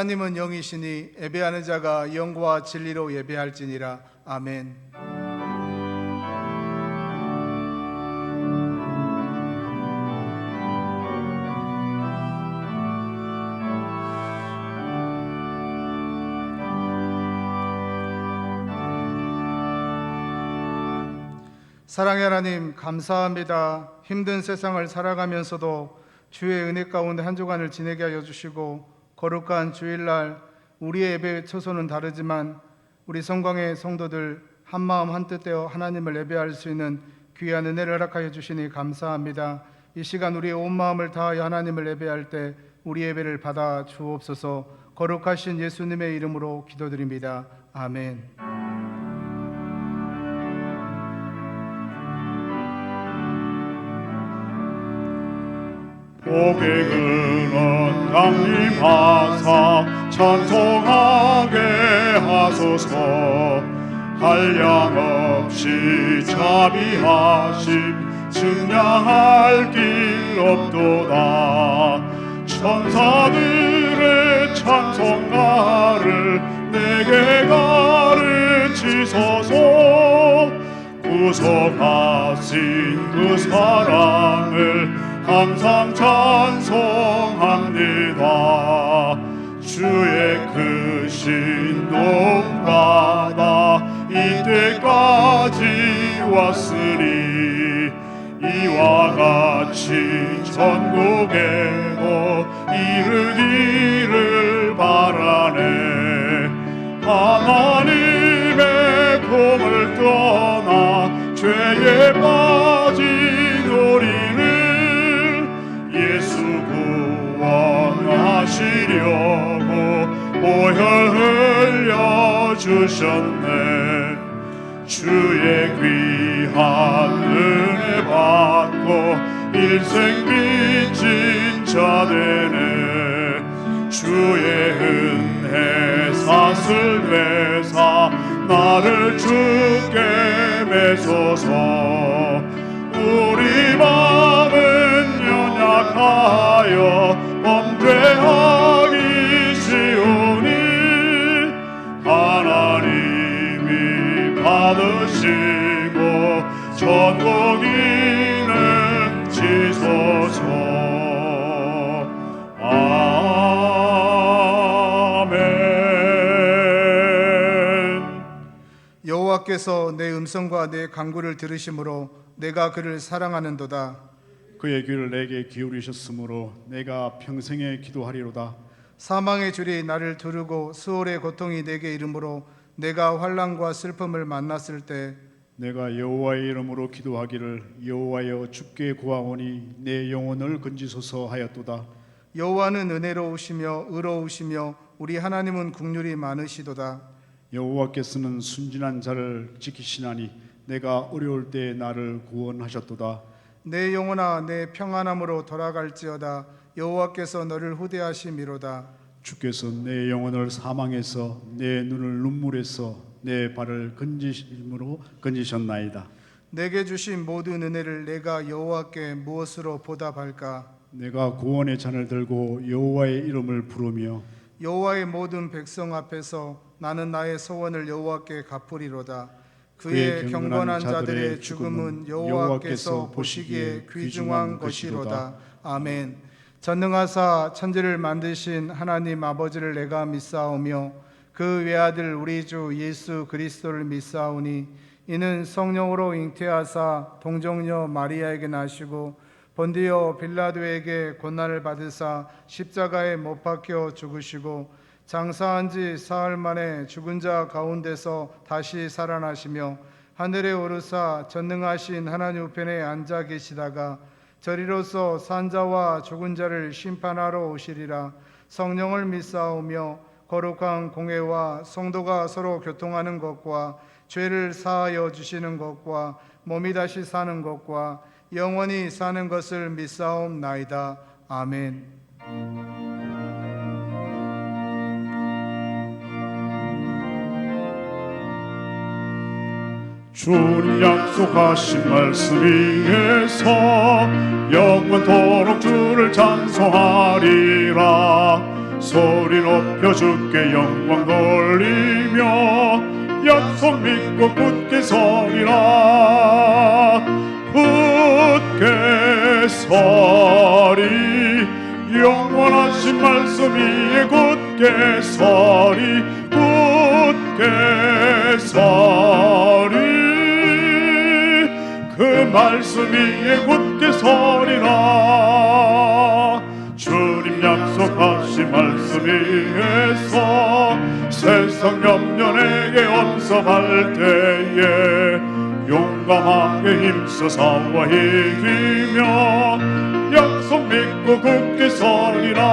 하나님은 영이시니 예배하는 자가 영과 진리로 예배할지니라. 아멘. 사랑의 하나님, 감사합니다. 힘든 세상을 살아가면서도 주의 은혜 가운데 한 주간을 지내게 하여 주시고, 거룩한 주일날 우리의 예배 처소는 다르지만 우리 성광의 성도들 한마음 한뜻되어 하나님을 예배할 수 있는 귀한 은혜를 허락하여 주시니 감사합니다. 이 시간 우리의 온 마음을 다하여 하나님을 예배할 때 우리 예배를 받아 주옵소서. 거룩하신 예수님의 이름으로 기도드립니다. 아멘. 복의 근원 강림하사 찬송하게 하소서. 한량없이 자비하심 증량할 길 없도다. 천사들의 찬송가를 내게 가르치소서. 구속하신 그 사랑을 항상 찬송합니다. 주의 크신 도움받아 이때까지 왔으니 이와 같이 전국에도 이르기를 바라네. 하나님의 품을 떠나 죄에 빠진 우리는 예수 구원하시려고 보혈 흘려주셨네. 주의 귀한 은혜 받고 일생 빚진 자 되네. 주의 은혜 사슬 매사 나를 주께 매소서. 우리 마음은 연약하여 범죄하기 쉬우니 하나님이 받으시고 전국인은 지소서. 아멘. 여호와께서 내 음성과 내 간구를 들으심으로 내가 그를 사랑하는도다. 그의 귀를 내게 기울이셨으므로 내가 평생에 기도하리로다. 사망의 줄이 나를 두르고 수월의 고통이 내게 이르므로 내가 환난과 슬픔을 만났을 때 내가 여호와의 이름으로 기도하기를 여호와여 주께 구하오니 내 영혼을 건지소서 하였도다. 여호와는 은혜로우시며 의로우시며 우리 하나님은 긍휼이 많으시도다. 여호와께서는 순진한 자를 지키시나니 내가 어려울 때 나를 구원하셨도다. 내 영혼아 내 평안함으로 돌아갈지어다. 여호와께서 너를 후대하심이로다. 주께서 내 영혼을 사망에서 내 눈을 눈물에서 내 발을 건지심으로 건지셨나이다. 내게 주신 모든 은혜를 내가 여호와께 무엇으로 보답할까? 내가 구원의 잔을 들고 여호와의 이름을 부르며 여호와의 모든 백성 앞에서 나는 나의 소원을 여호와께 갚으리로다. 그의 경건한 자들의 죽음은 여호와께서 보시기에 귀중한 것이로다. 아멘. 전능하사 천지를 만드신 하나님 아버지를 내가 믿사오며 그 외아들 우리 주 예수 그리스도를 믿사오니 이는 성령으로 잉태하사 동정녀 마리아에게 나시고 본디오 빌라도에게 고난을 받으사 십자가에 못 박혀 죽으시고 장사한 지 사흘 만에 죽은 자 가운데서 다시 살아나시며 하늘에 오르사 전능하신 하나님 우편에 앉아 계시다가 저리로서 산자와 죽은 자를 심판하러 오시리라. 성령을 믿사오며 거룩한 공회와 성도가 서로 교통하는 것과 죄를 사하여 주시는 것과 몸이 다시 사는 것과 영원히 사는 것을 믿사옵나이다. 아멘. 주님 약속하신 말씀 위에서 영원토록 주를 찬송하리라. 소리 높여 주께 영광 돌리며 약속 믿고 굳게 서리라. 굳게 서리 영원하신 말씀 위에 굳게 서리 굳게 서리 그 말씀 위에 굳게 서리라. 주님 약속하신 말씀 위에서 세상 염려 내게 엄습할 때에 용감하게 힘써 싸워 이기며 약속 믿고 굳게 서리라.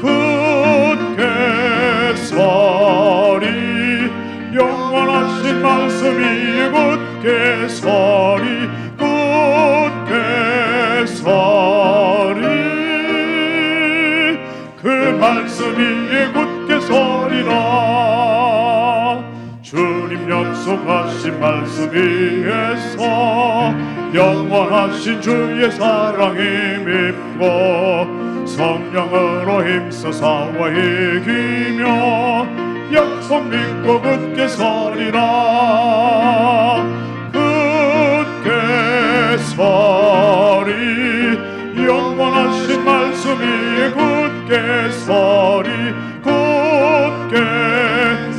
굳게 서리 영원하신 말씀 위에 굳게 서리 굳게 서리 그 말씀 위에 굳게 서리라. 주님 약속하신 말씀 위에서 영원하신 주의 사랑이 밉고 성령으로 힘써 싸워 이기며 약속 믿고 굳게 서리라. 굳게 서리 영원하신 말씀 위에 굳게 서리 굳게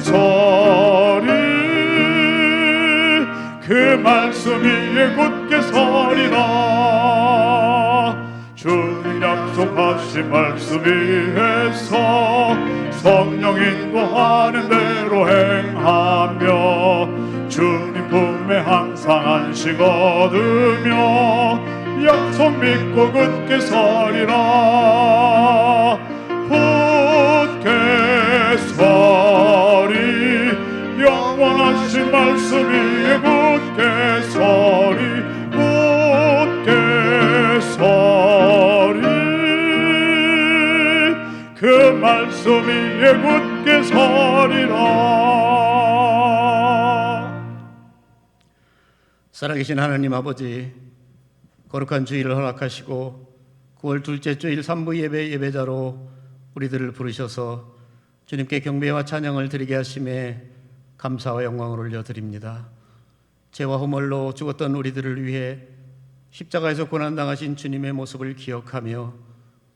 서리 그 말씀 위에 굳게 서리라. 주님 약속하신 말씀 위에서 성령 인도하는 대로 행하며 주님 품에 항상 안식 얻으며 약속 믿고 굳게 서리라. 굳게 서리 영원하신 말씀 위에 굳게 서리 굳게 서리 그 말씀 위에 굳게 서리라. 살아계신 하나님 아버지, 거룩한 주일을 허락하시고 9월 둘째 주일 삼부 예배 예배자로 우리들을 부르셔서 주님께 경배와 찬양을 드리게 하심에 감사와 영광을 올려드립니다. 죄와 허물로 죽었던 우리들을 위해 십자가에서 고난당하신 주님의 모습을 기억하며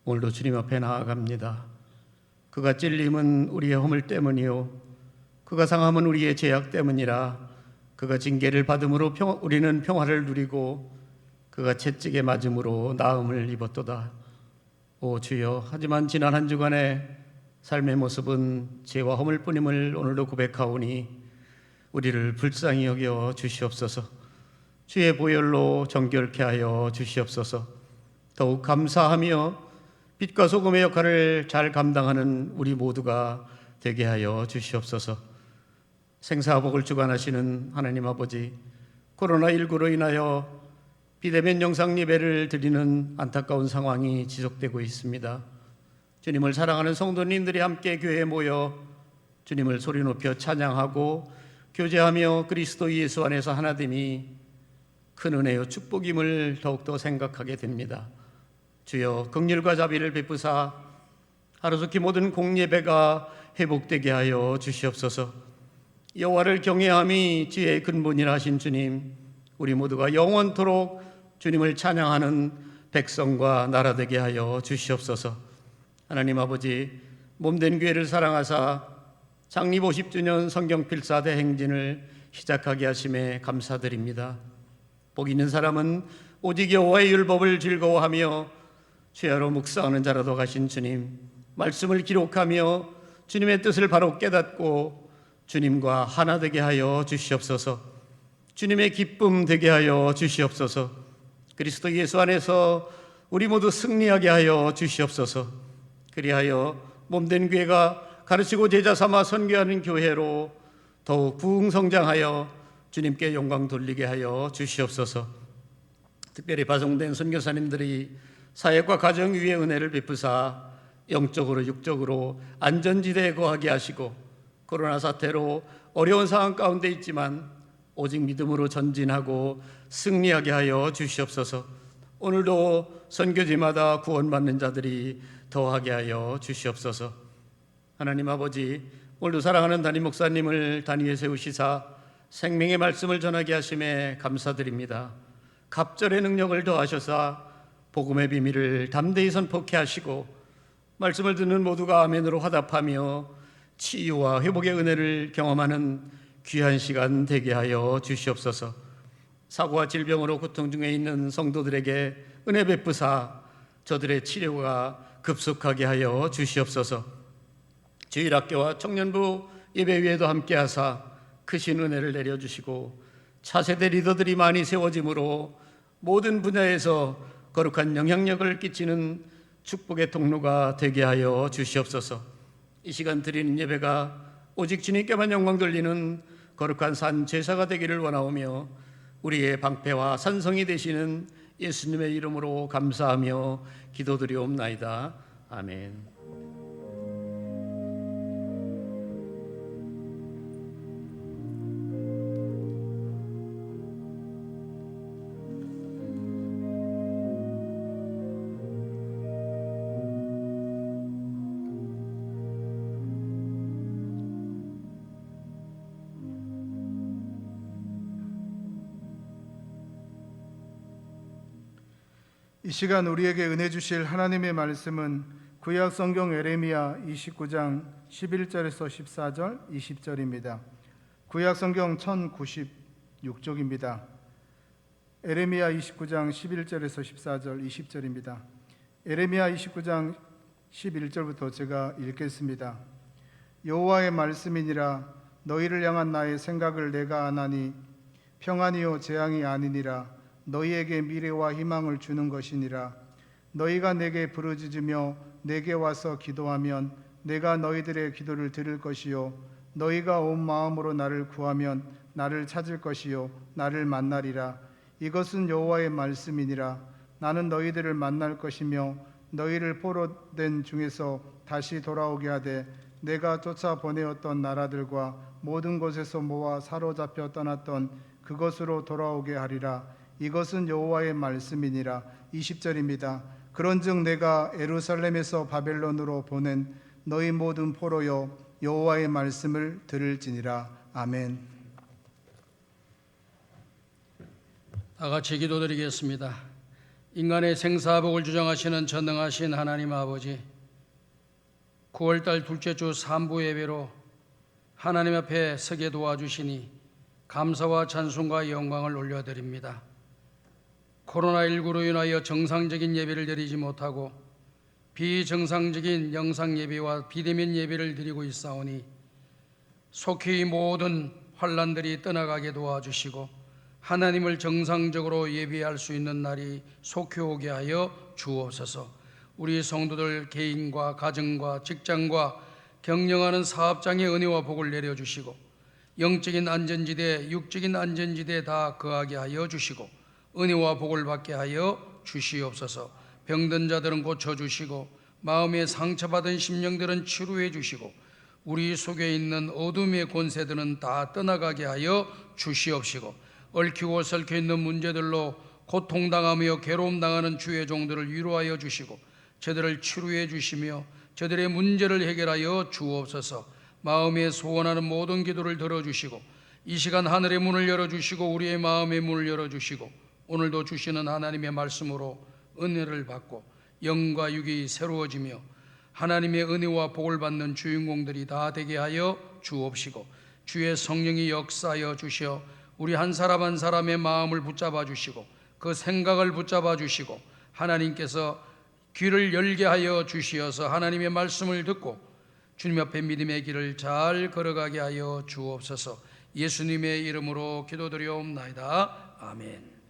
오늘도 주님 앞에 나아갑니다. 그가 찔림은 우리의 허물 때문이요 그가 상함은 우리의 죄악 때문이라. 그가 징계를 받음으로 우리는 평화를 누리고 그가 채찍에 맞음으로 나음을 입었도다. 오 주여, 하지만 지난 한 주간의 삶의 모습은 죄와 허물뿐임을 오늘도 고백하오니 우리를 불쌍히 여겨 주시옵소서. 주의 보혈로 정결케 하여 주시옵소서. 더욱 감사하며 빛과 소금의 역할을 잘 감당하는 우리 모두가 되게 하여 주시옵소서. 생사복을 주관하시는 하나님 아버지, 코로나19로 인하여 비대면 영상 예배를 드리는 안타까운 상황이 지속되고 있습니다. 주님을 사랑하는 성도님들이 함께 교회에 모여 주님을 소리 높여 찬양하고 교제하며 그리스도 예수 안에서 하나됨이 큰 은혜요 축복임을 더욱더 생각하게 됩니다. 주여, 긍휼과 자비를 베푸사 하루속히 모든 공예배가 회복되게 하여 주시옵소서. 여호와를 경외함이 지혜의 근본이라 하신 주님, 우리 모두가 영원토록 주님을 찬양하는 백성과 나라 되게 하여 주시옵소서. 하나님 아버지, 몸된 교회를 사랑하사 창립 50주년 성경필사 대행진을 시작하게 하심에 감사드립니다. 복 있는 사람은 오직 여호와의 율법을 즐거워하며 죄하로 묵상하는 자라도 가신 주님, 말씀을 기록하며 주님의 뜻을 바로 깨닫고 주님과 하나 되게 하여 주시옵소서. 주님의 기쁨 되게 하여 주시옵소서. 그리스도 예수 안에서 우리 모두 승리하게 하여 주시옵소서. 그리하여 몸된 교회가 가르치고 제자 삼아 선교하는 교회로 더욱 부흥성장하여 주님께 영광 돌리게 하여 주시옵소서. 특별히 파송된 선교사님들이 사역과 가정 위에 은혜를 베푸사 영적으로 육적으로 안전지대에 거하게 하시고 코로나 사태로 어려운 상황 가운데 있지만 오직 믿음으로 전진하고 승리하게 하여 주시옵소서. 오늘도 선교지마다 구원받는 자들이 더하게 하여 주시옵소서. 하나님 아버지, 오늘도 사랑하는 담임 목사님을 단위에 세우시사 생명의 말씀을 전하게 하심에 감사드립니다. 갑절의 능력을 더하셔서 복음의 비밀을 담대히 선포케 하시고 말씀을 듣는 모두가 아멘으로 화답하며 치유와 회복의 은혜를 경험하는 귀한 시간 되게 하여 주시옵소서. 사고와 질병으로 고통 중에 있는 성도들에게 은혜 베푸사 저들의 치료가 급속하게 하여 주시옵소서. 주일학교와 청년부 예배위에도 함께하사 크신 은혜를 내려주시고 차세대 리더들이 많이 세워짐으로 모든 분야에서 거룩한 영향력을 끼치는 축복의 통로가 되게 하여 주시옵소서. 이 시간 드리는 예배가 오직 주님께만 영광 돌리는 거룩한 산 제사가 되기를 원하오며 우리의 방패와 산성이 되시는 예수님의 이름으로 감사하며 기도드리옵나이다. 아멘. 이 시간 우리에게 은혜 주실 하나님의 말씀은 구약 성경 에레미야 29장 11절에서 14절 20절입니다. 구약 성경 1096쪽입니다. 에레미야 29장 11절에서 14절 20절입니다. 에레미야 29장 11절부터 제가 읽겠습니다. 여호와의 말씀이니라. 너희를 향한 나의 생각을 내가 아나니 평안이요 재앙이 아니니라. 너희에게 미래와 희망을 주는 것이니라. 너희가 내게 부르짖으며 내게 와서 기도하면 내가 너희들의 기도를 들을 것이요 너희가 온 마음으로 나를 구하면 나를 찾을 것이요 나를 만나리라. 이것은 여호와의 말씀이니라. 나는 너희들을 만날 것이며 너희를 포로된 중에서 다시 돌아오게 하되 내가 쫓아 보내었던 나라들과 모든 곳에서 모아 사로잡혀 떠났던 그것으로 돌아오게 하리라. 이것은 여호와의 말씀이니라. 20절입니다. 그런즉 내가 예루살렘에서 바벨론으로 보낸 너희 모든 포로여 여호와의 말씀을 들을지니라. 아멘. 다 같이 기도드리겠습니다. 인간의 생사복을 주장하시는 전능하신 하나님 아버지, 9월달 둘째 주 3부 예배로 하나님 앞에 서게 도와주시니 감사와 찬송과 영광을 올려드립니다. 코로나19로 인하여 정상적인 예배를 드리지 못하고 비정상적인 영상 예배와 비대면 예배를 드리고 있사오니 속히 모든 환난들이 떠나가게 도와주시고 하나님을 정상적으로 예배할 수 있는 날이 속히 오게 하여 주옵소서. 우리 성도들 개인과 가정과 직장과 경영하는 사업장의 은혜와 복을 내려주시고 영적인 안전지대, 육적인 안전지대 다 거하게 하여 주시고 은혜와 복을 받게 하여 주시옵소서. 병든 자들은 고쳐주시고 마음에 상처받은 심령들은 치료해 주시고 우리 속에 있는 어둠의 권세들은 다 떠나가게 하여 주시옵시고 얽히고 설켜 있는 문제들로 고통당하며 괴로움당하는 주의 종들을 위로하여 주시고 저들을 치료해 주시며 저들의 문제를 해결하여 주옵소서. 마음에 소원하는 모든 기도를 들어주시고 이 시간 하늘의 문을 열어주시고 우리의 마음의 문을 열어주시고 오늘도 주시는 하나님의 말씀으로 은혜를 받고 영과 육이 새로워지며 하나님의 은혜와 복을 받는 주인공들이 다 되게 하여 주옵시고 주의 성령이 역사하여 주시어 우리 한 사람 한 사람의 마음을 붙잡아 주시고 그 생각을 붙잡아 주시고 하나님께서 귀를 열게 하여 주시어서 하나님의 말씀을 듣고 주님 앞에 믿음의 길을 잘 걸어가게 하여 주옵소서. 예수님의 이름으로 기도드리옵나이다. 아멘.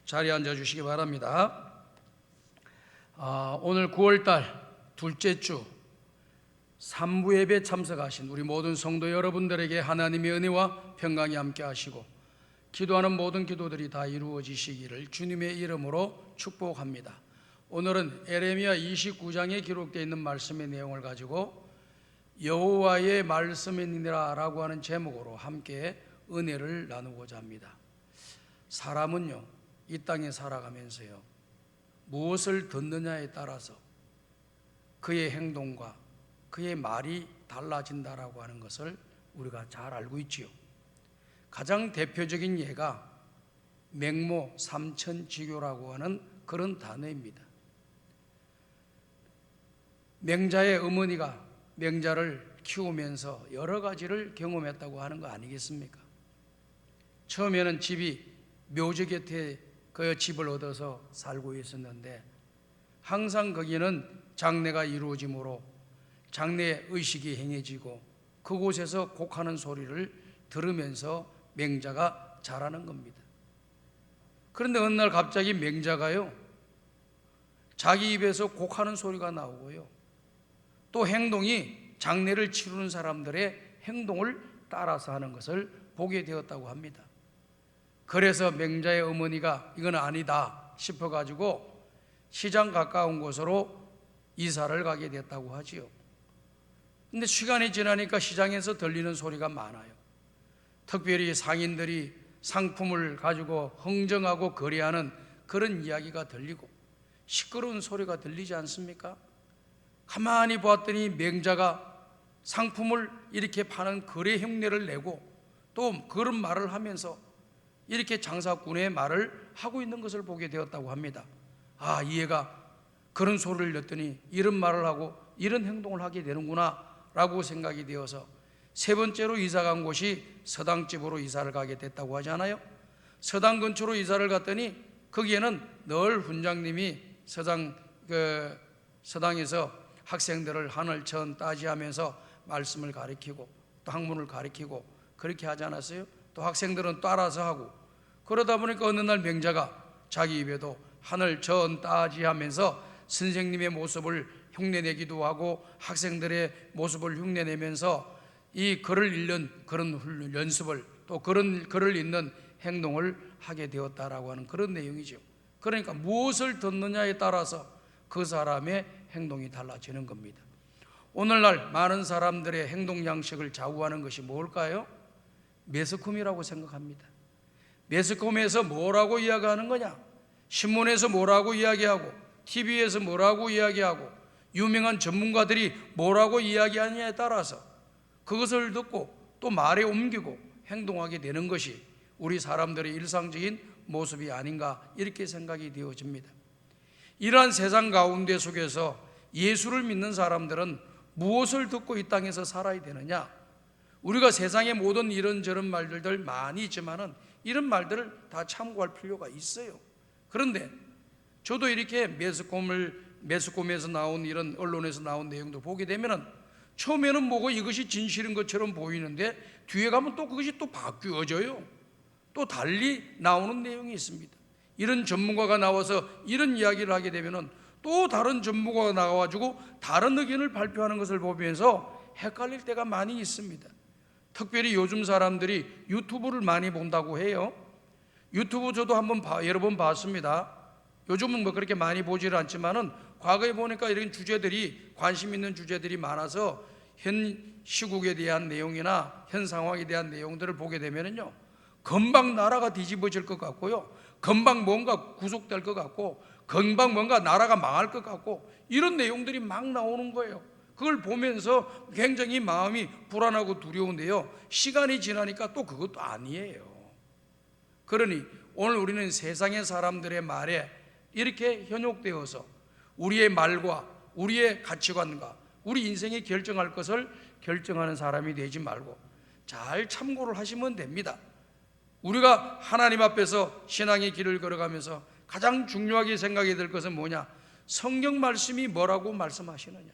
자리에 앉아주시기 바랍니다. 오늘 9월달 둘째 주 3부 예배 참석하신 우리 모든 성도 여러분들에게 하나님의 은혜와 평강이 함께 하시고 기도하는 모든 기도들이 다 이루어지시기를 주님의 이름으로 축복합니다. 오늘은 에레미야 29장에 기록되어 있는 말씀의 내용을 가지고 여호와의 말씀이니라 라고 하는 제목으로 함께 은혜를 나누고자 합니다. 사람은요 이 땅에 살아가면서요 무엇을 듣느냐에 따라서 그의 행동과 그의 말이 달라진다라고 하는 것을 우리가 잘 알고 있지요. 가장 대표적인 예가 맹모 삼천지교라고 하는 그런 단어입니다. 맹자의 어머니가 맹자를 키우면서 여러 가지를 경험했다고 하는 거 아니겠습니까? 처음에는 집이 묘지 곁에 그 집을 얻어서 살고 있었는데 항상 거기는 장례가 이루어지므로 장례 의식이 행해지고 그곳에서 곡하는 소리를 들으면서 맹자가 자라는 겁니다. 그런데 어느 날 갑자기 맹자가요, 자기 입에서 곡하는 소리가 나오고요, 또 행동이 장례를 치르는 사람들의 행동을 따라서 하는 것을 보게 되었다고 합니다. 그래서 맹자의 어머니가 이건 아니다 싶어가지고 시장 가까운 곳으로 이사를 가게 됐다고 하지요. 근데 시간이 지나니까 시장에서 들리는 소리가 많아요. 특별히 상인들이 상품을 가지고 흥정하고 거래하는 그런 이야기가 들리고 시끄러운 소리가 들리지 않습니까? 가만히 보았더니 맹자가 상품을 이렇게 파는 거래 흉내를 내고 또 그런 말을 하면서 이렇게 장사꾼의 말을 하고 있는 것을 보게 되었다고 합니다. 아, 이 애가 그런 소리를 듣더니 이런 말을 하고 이런 행동을 하게 되는구나 라고 생각이 되어서 세 번째로 이사 간 곳이 서당집으로 이사를 가게 됐다고 하잖아요. 서당 근처로 이사를 갔더니 거기에는 늘 훈장님이 서당에서 학생들을 하늘천 따지하면서 말씀을 가르치고 또 학문을 가르치고 그렇게 하지 않았어요? 또 학생들은 따라서 하고 그러다 보니까 어느 날 맹자가 자기 입에도 하늘천 따지하면서 선생님의 모습을 흉내내기도 하고 학생들의 모습을 흉내내면서 이 글을 읽는 그런 연습을 또 그런 글을 읽는 행동을 하게 되었다라고 하는 그런 내용이죠. 그러니까 무엇을 듣느냐에 따라서 그 사람의 행동이 달라지는 겁니다. 오늘날 많은 사람들의 행동 양식을 좌우하는 것이 뭘까요? 매스컴이라고 생각합니다. 매스컴에서 뭐라고 이야기하는 거냐? 신문에서 뭐라고 이야기하고 TV에서 뭐라고 이야기하고 유명한 전문가들이 뭐라고 이야기하느냐에 따라서 그것을 듣고 또 말에 옮기고 행동하게 되는 것이 우리 사람들의 일상적인 모습이 아닌가 이렇게 생각이 되어집니다. 이러한 세상 가운데 속에서 예수를 믿는 사람들은 무엇을 듣고 이 땅에서 살아야 되느냐? 우리가 세상의 모든 이런저런 말들들 많이 있지만은 이런 말들을 다 참고할 필요가 있어요. 그런데 저도 이렇게 매스컴에서 나온 이런 언론에서 나온 내용도 보게 되면은 처음에는 뭐고 이것이 진실인 것처럼 보이는데 뒤에 가면 또 그것이 또 바뀌어져요. 또 달리 나오는 내용이 있습니다. 이런 전문가가 나와서 이런 이야기를 하게 되면은 또 다른 전문가가 나와가지고 다른 의견을 발표하는 것을 보면서 헷갈릴 때가 많이 있습니다. 특별히 요즘 사람들이 유튜브를 많이 본다고 해요. 유튜브 저도 여러 번 봤습니다. 요즘은 뭐 그렇게 많이 보지를 않지만은 과거에 보니까 이런 주제들이 관심 있는 주제들이 많아서 현 시국에 대한 내용이나 현 상황에 대한 내용들을 보게 되면은요, 금방 나라가 뒤집어질 것 같고요, 금방 뭔가 구속될 것 같고, 금방 뭔가 나라가 망할 것 같고 이런 내용들이 막 나오는 거예요. 그걸 보면서 굉장히 마음이 불안하고 두려운데요, 시간이 지나니까 또 그것도 아니에요. 그러니 오늘 우리는 세상의 사람들의 말에 이렇게 현혹되어서 우리의 말과 우리의 가치관과 우리 인생이 결정할 것을 결정하는 사람이 되지 말고 잘 참고를 하시면 됩니다. 우리가 하나님 앞에서 신앙의 길을 걸어가면서 가장 중요하게 생각이 될 것은 뭐냐? 성경 말씀이 뭐라고 말씀하시느냐,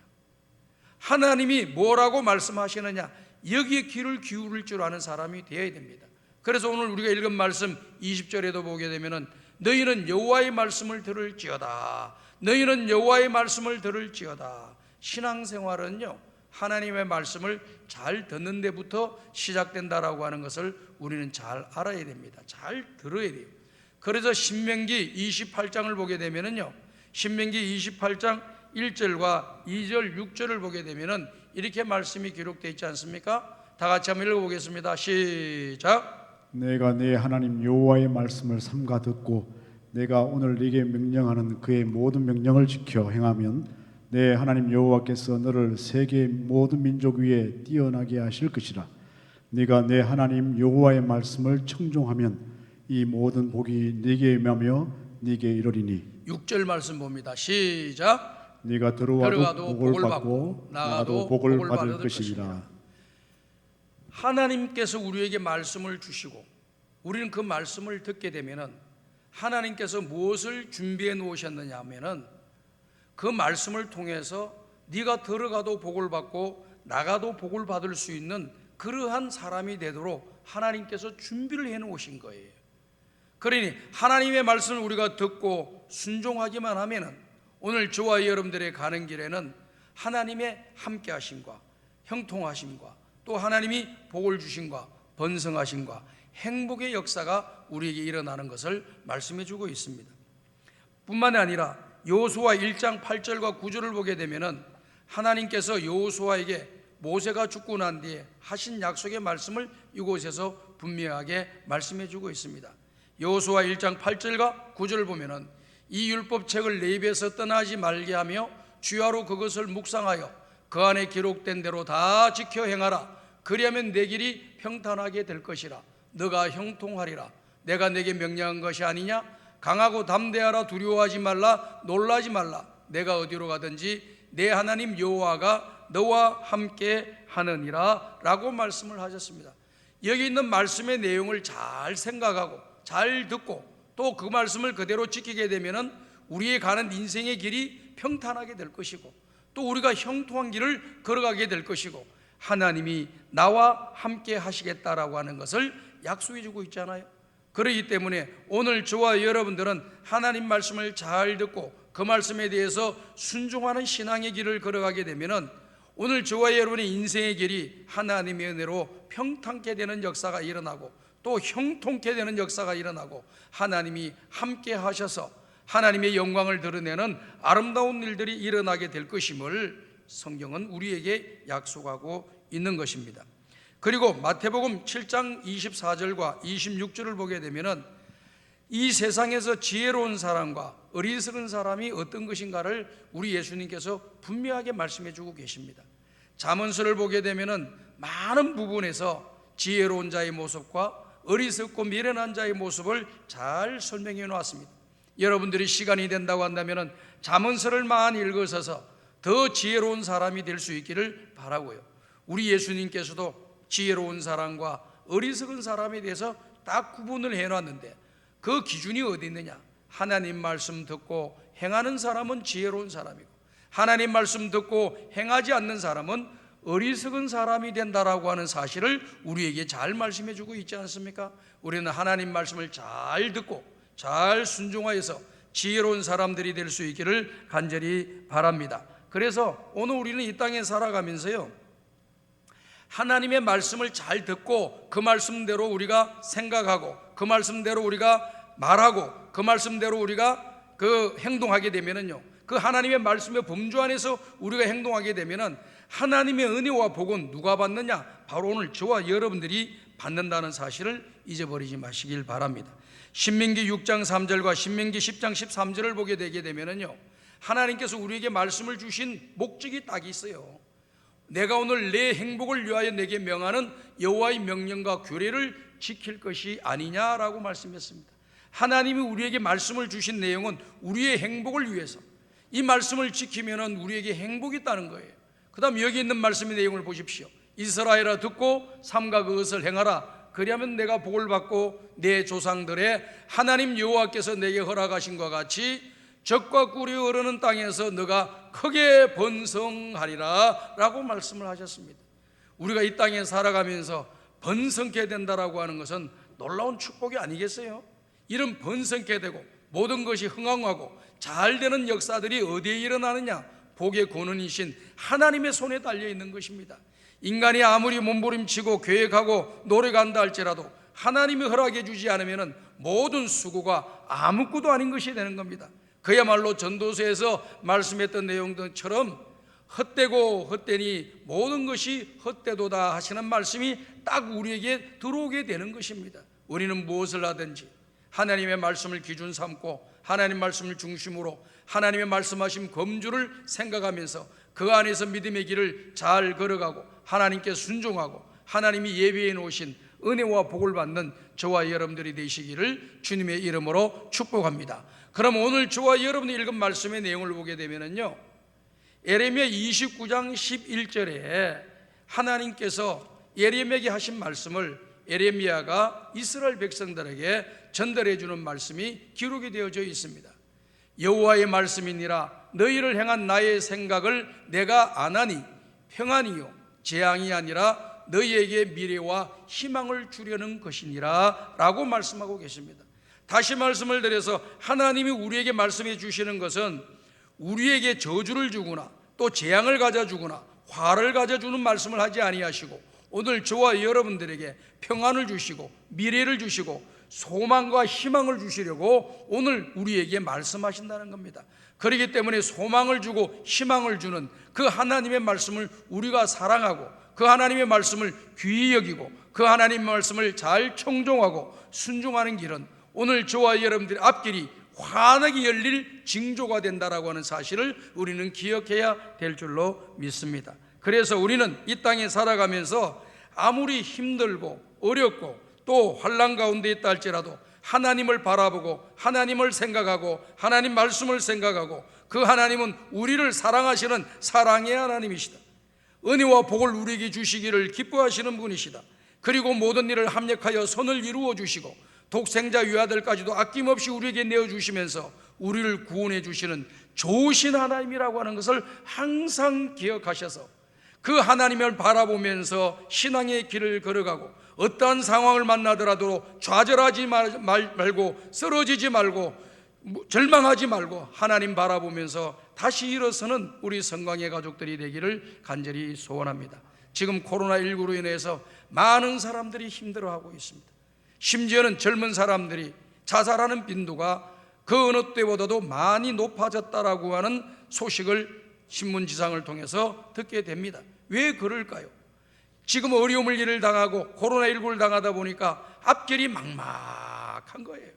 하나님이 뭐라고 말씀하시느냐, 여기에 귀를 기울일 줄 아는 사람이 되어야 됩니다. 그래서 오늘 우리가 읽은 말씀 20절에도 보게 되면은 너희는 여호와의 말씀을 들을지어다, 너희는 여호와의 말씀을 들을지어다. 신앙생활은요, 하나님의 말씀을 잘 듣는 데부터 시작된다라고 하는 것을 우리는 잘 알아야 됩니다. 잘 들어야 돼요. 그래서 신명기 28장을 보게 되면은요, 신명기 28장 1절과 2절, 6절을 보게 되면은 이렇게 말씀이 기록되어 있지 않습니까? 다 같이 한번 읽어보겠습니다. 시작. 내가 내 하나님 여호와의 말씀을 삼가 듣고 내가 오늘 네게 명령하는 그의 모든 명령을 지켜 행하면 내 하나님 여호와께서 너를 세계 모든 민족 위에 뛰어나게 하실 것이라. 네가 내 하나님 여호와의 말씀을 청종하면 이 모든 복이 네게 임하며 네게 이르리니 6절 말씀 봅니다. 시작. 네가 들어와도 복을 받고 나가도 복을 받을 것이니라. 하나님께서 우리에게 말씀을 주시고 우리는 그 말씀을 듣게 되면은 하나님께서 무엇을 준비해 놓으셨느냐 하면은 그 말씀을 통해서 네가 들어가도 복을 받고 나가도 복을 받을 수 있는 그러한 사람이 되도록 하나님께서 준비를 해 놓으신 거예요. 그러니 하나님의 말씀을 우리가 듣고 순종하기만 하면은 오늘 저와 여러분들의 가는 길에는 하나님의 함께 하심과 형통하심과 또 하나님이 복을 주심과 번성하심과 행복의 역사가 우리에게 일어나는 것을 말씀해 주고 있습니다. 뿐만 아니라 여호수아 1장 8절과 9절을 보게 되면은 하나님께서 여호수아에게 모세가 죽고 난 뒤에 하신 약속의 말씀을 이곳에서 분명하게 말씀해 주고 있습니다. 여호수아 1장 8절과 9절을 보면은 이 율법책을 내 입에서 떠나지 말게 하며 주야로 그것을 묵상하여 그 안에 기록된 대로 다 지켜 행하라. 그리하면 내 길이 평탄하게 될 것이라. 너가 형통하리라. 내가 내게 명령한 것이 아니냐? 강하고 담대하라. 두려워하지 말라. 놀라지 말라. 내가 어디로 가든지 내 하나님 여호와가 너와 함께 하느니라 라고 말씀을 하셨습니다. 여기 있는 말씀의 내용을 잘 생각하고 잘 듣고 또 그 말씀을 그대로 지키게 되면은 우리의 가는 인생의 길이 평탄하게 될 것이고 또 우리가 형통한 길을 걸어가게 될 것이고 하나님이 나와 함께 하시겠다라고 하는 것을 약속해 주고 있잖아요. 그렇기 때문에 오늘 저와 여러분들은 하나님 말씀을 잘 듣고 그 말씀에 대해서 순종하는 신앙의 길을 걸어가게 되면은 오늘 저와 여러분의 인생의 길이 하나님의 은혜로 평탄케 되는 역사가 일어나고 또 형통케 되는 역사가 일어나고 하나님이 함께 하셔서 하나님의 영광을 드러내는 아름다운 일들이 일어나게 될 것임을 성경은 우리에게 약속하고 있는 것입니다. 그리고 마태복음 7장 24절과 26절을 보게 되면은 이 세상에서 지혜로운 사람과 어리석은 사람이 어떤 것인가를 우리 예수님께서 분명하게 말씀해 주고 계십니다. 잠언서를 보게 되면은 많은 부분에서 지혜로운 자의 모습과 어리석고 미련한 자의 모습을 잘 설명해 놓았습니다. 여러분들이 시간이 된다고 한다면은 잠언서를 많이 읽으셔서 더 지혜로운 사람이 될 수 있기를 바라고요. 우리 예수님께서도 지혜로운 사람과 어리석은 사람에 대해서 딱 구분을 해놨는데 그 기준이 어디 있느냐? 하나님 말씀 듣고 행하는 사람은 지혜로운 사람이고 하나님 말씀 듣고 행하지 않는 사람은 어리석은 사람이 된다라고 하는 사실을 우리에게 잘 말씀해 주고 있지 않습니까? 우리는 하나님 말씀을 잘 듣고 잘 순종하여서 지혜로운 사람들이 될 수 있기를 간절히 바랍니다. 그래서 오늘 우리는 이 땅에 살아가면서요 하나님의 말씀을 잘 듣고 그 말씀대로 우리가 생각하고 그 말씀대로 우리가 말하고 그 말씀대로 우리가 행동하게 되면은요 그 하나님의 말씀의 범주 안에서 우리가 행동하게 되면은 하나님의 은혜와 복은 누가 받느냐? 바로 오늘 저와 여러분들이 받는다는 사실을 잊어버리지 마시길 바랍니다. 신명기 6장 3절과 신명기 10장 13절을 보게 되게 되면은요 하나님께서 우리에게 말씀을 주신 목적이 딱 있어요. 내가 오늘 내 행복을 위하여 내게 명하는 여호와의 명령과 규례를 지킬 것이 아니냐라고 말씀했습니다. 하나님이 우리에게 말씀을 주신 내용은 우리의 행복을 위해서 이 말씀을 지키면 우리에게 행복이 있다는 거예요. 그 다음 여기 있는 말씀의 내용을 보십시오. 이스라엘아 듣고 삼가 그것을 행하라. 그리하면 내가 복을 받고 내 조상들의 하나님 여호와께서 내게 허락하신 것과 같이 젖과 꿀이 흐르는 땅에서 너가 크게 번성하리라 라고 말씀을 하셨습니다. 우리가 이 땅에 살아가면서 번성케 된다라고 하는 것은 놀라운 축복이 아니겠어요? 이런 번성케 되고 모든 것이 흥황하고 잘 되는 역사들이 어디에 일어나느냐? 복의 권원이신 하나님의 손에 달려 있는 것입니다. 인간이 아무리 몸부림치고 계획하고 노력한다 할지라도 하나님이 허락해 주지 않으면 모든 수고가 아무것도 아닌 것이 되는 겁니다. 그야말로 전도서에서 말씀했던 내용들처럼 헛되고 헛되니 모든 것이 헛되도다 하시는 말씀이 딱 우리에게 들어오게 되는 것입니다. 우리는 무엇을 하든지 하나님의 말씀을 기준 삼고 하나님 말씀을 중심으로 하나님의 말씀하신 검주를 생각하면서 그 안에서 믿음의 길을 잘 걸어가고 하나님께 순종하고 하나님이 예비해 놓으신 은혜와 복을 받는 저와 여러분들이 되시기를 주님의 이름으로 축복합니다. 그럼 오늘 저와 여러분이 읽은 말씀의 내용을 보게 되면요, 예레미야 29장 11절에 하나님께서 예레미야에게 하신 말씀을 예레미야가 이스라엘 백성들에게 전달해 주는 말씀이 기록이 되어져 있습니다. 여호와의 말씀이니라 너희를 향한 나의 생각을 내가 아나니 평안이요 재앙이 아니라 너희에게 미래와 희망을 주려는 것이니라 라고 말씀하고 계십니다. 다시 말씀을 드려서 하나님이 우리에게 말씀해 주시는 것은 우리에게 저주를 주거나 또 재앙을 가져주거나 화를 가져주는 말씀을 하지 아니하시고 오늘 저와 여러분들에게 평안을 주시고 미래를 주시고 소망과 희망을 주시려고 오늘 우리에게 말씀하신다는 겁니다. 그렇기 때문에 소망을 주고 희망을 주는 그 하나님의 말씀을 우리가 사랑하고 그 하나님의 말씀을 귀히 여기고 그 하나님의 말씀을 잘 청종하고 순종하는 길은 오늘 저와 여러분들의 앞길이 환하게 열릴 징조가 된다라고 하는 사실을 우리는 기억해야 될 줄로 믿습니다. 그래서 우리는 이 땅에 살아가면서 아무리 힘들고 어렵고 또 환난 가운데 있다 할지라도 하나님을 바라보고 하나님을 생각하고 하나님 말씀을 생각하고 그 하나님은 우리를 사랑하시는 사랑의 하나님이시다. 은혜와 복을 우리에게 주시기를 기뻐하시는 분이시다. 그리고 모든 일을 합력하여 선을 이루어 주시고 독생자 유아들까지도 아낌없이 우리에게 내어주시면서 우리를 구원해 주시는 좋으신 하나님이라고 하는 것을 항상 기억하셔서 그 하나님을 바라보면서 신앙의 길을 걸어가고 어떠한 상황을 만나더라도 좌절하지 말고 쓰러지지 말고 절망하지 말고 하나님 바라보면서 다시 일어서는 우리 성광의 가족들이 되기를 간절히 소원합니다. 지금 코로나19로 인해서 많은 사람들이 힘들어하고 있습니다. 심지어는 젊은 사람들이 자살하는 빈도가 그 어느 때보다도 많이 높아졌다라고 하는 소식을 신문지상을 통해서 듣게 됩니다. 왜 그럴까요? 지금 어려움을 일을 당하고 코로나19를 당하다 보니까 앞길이 막막한 거예요.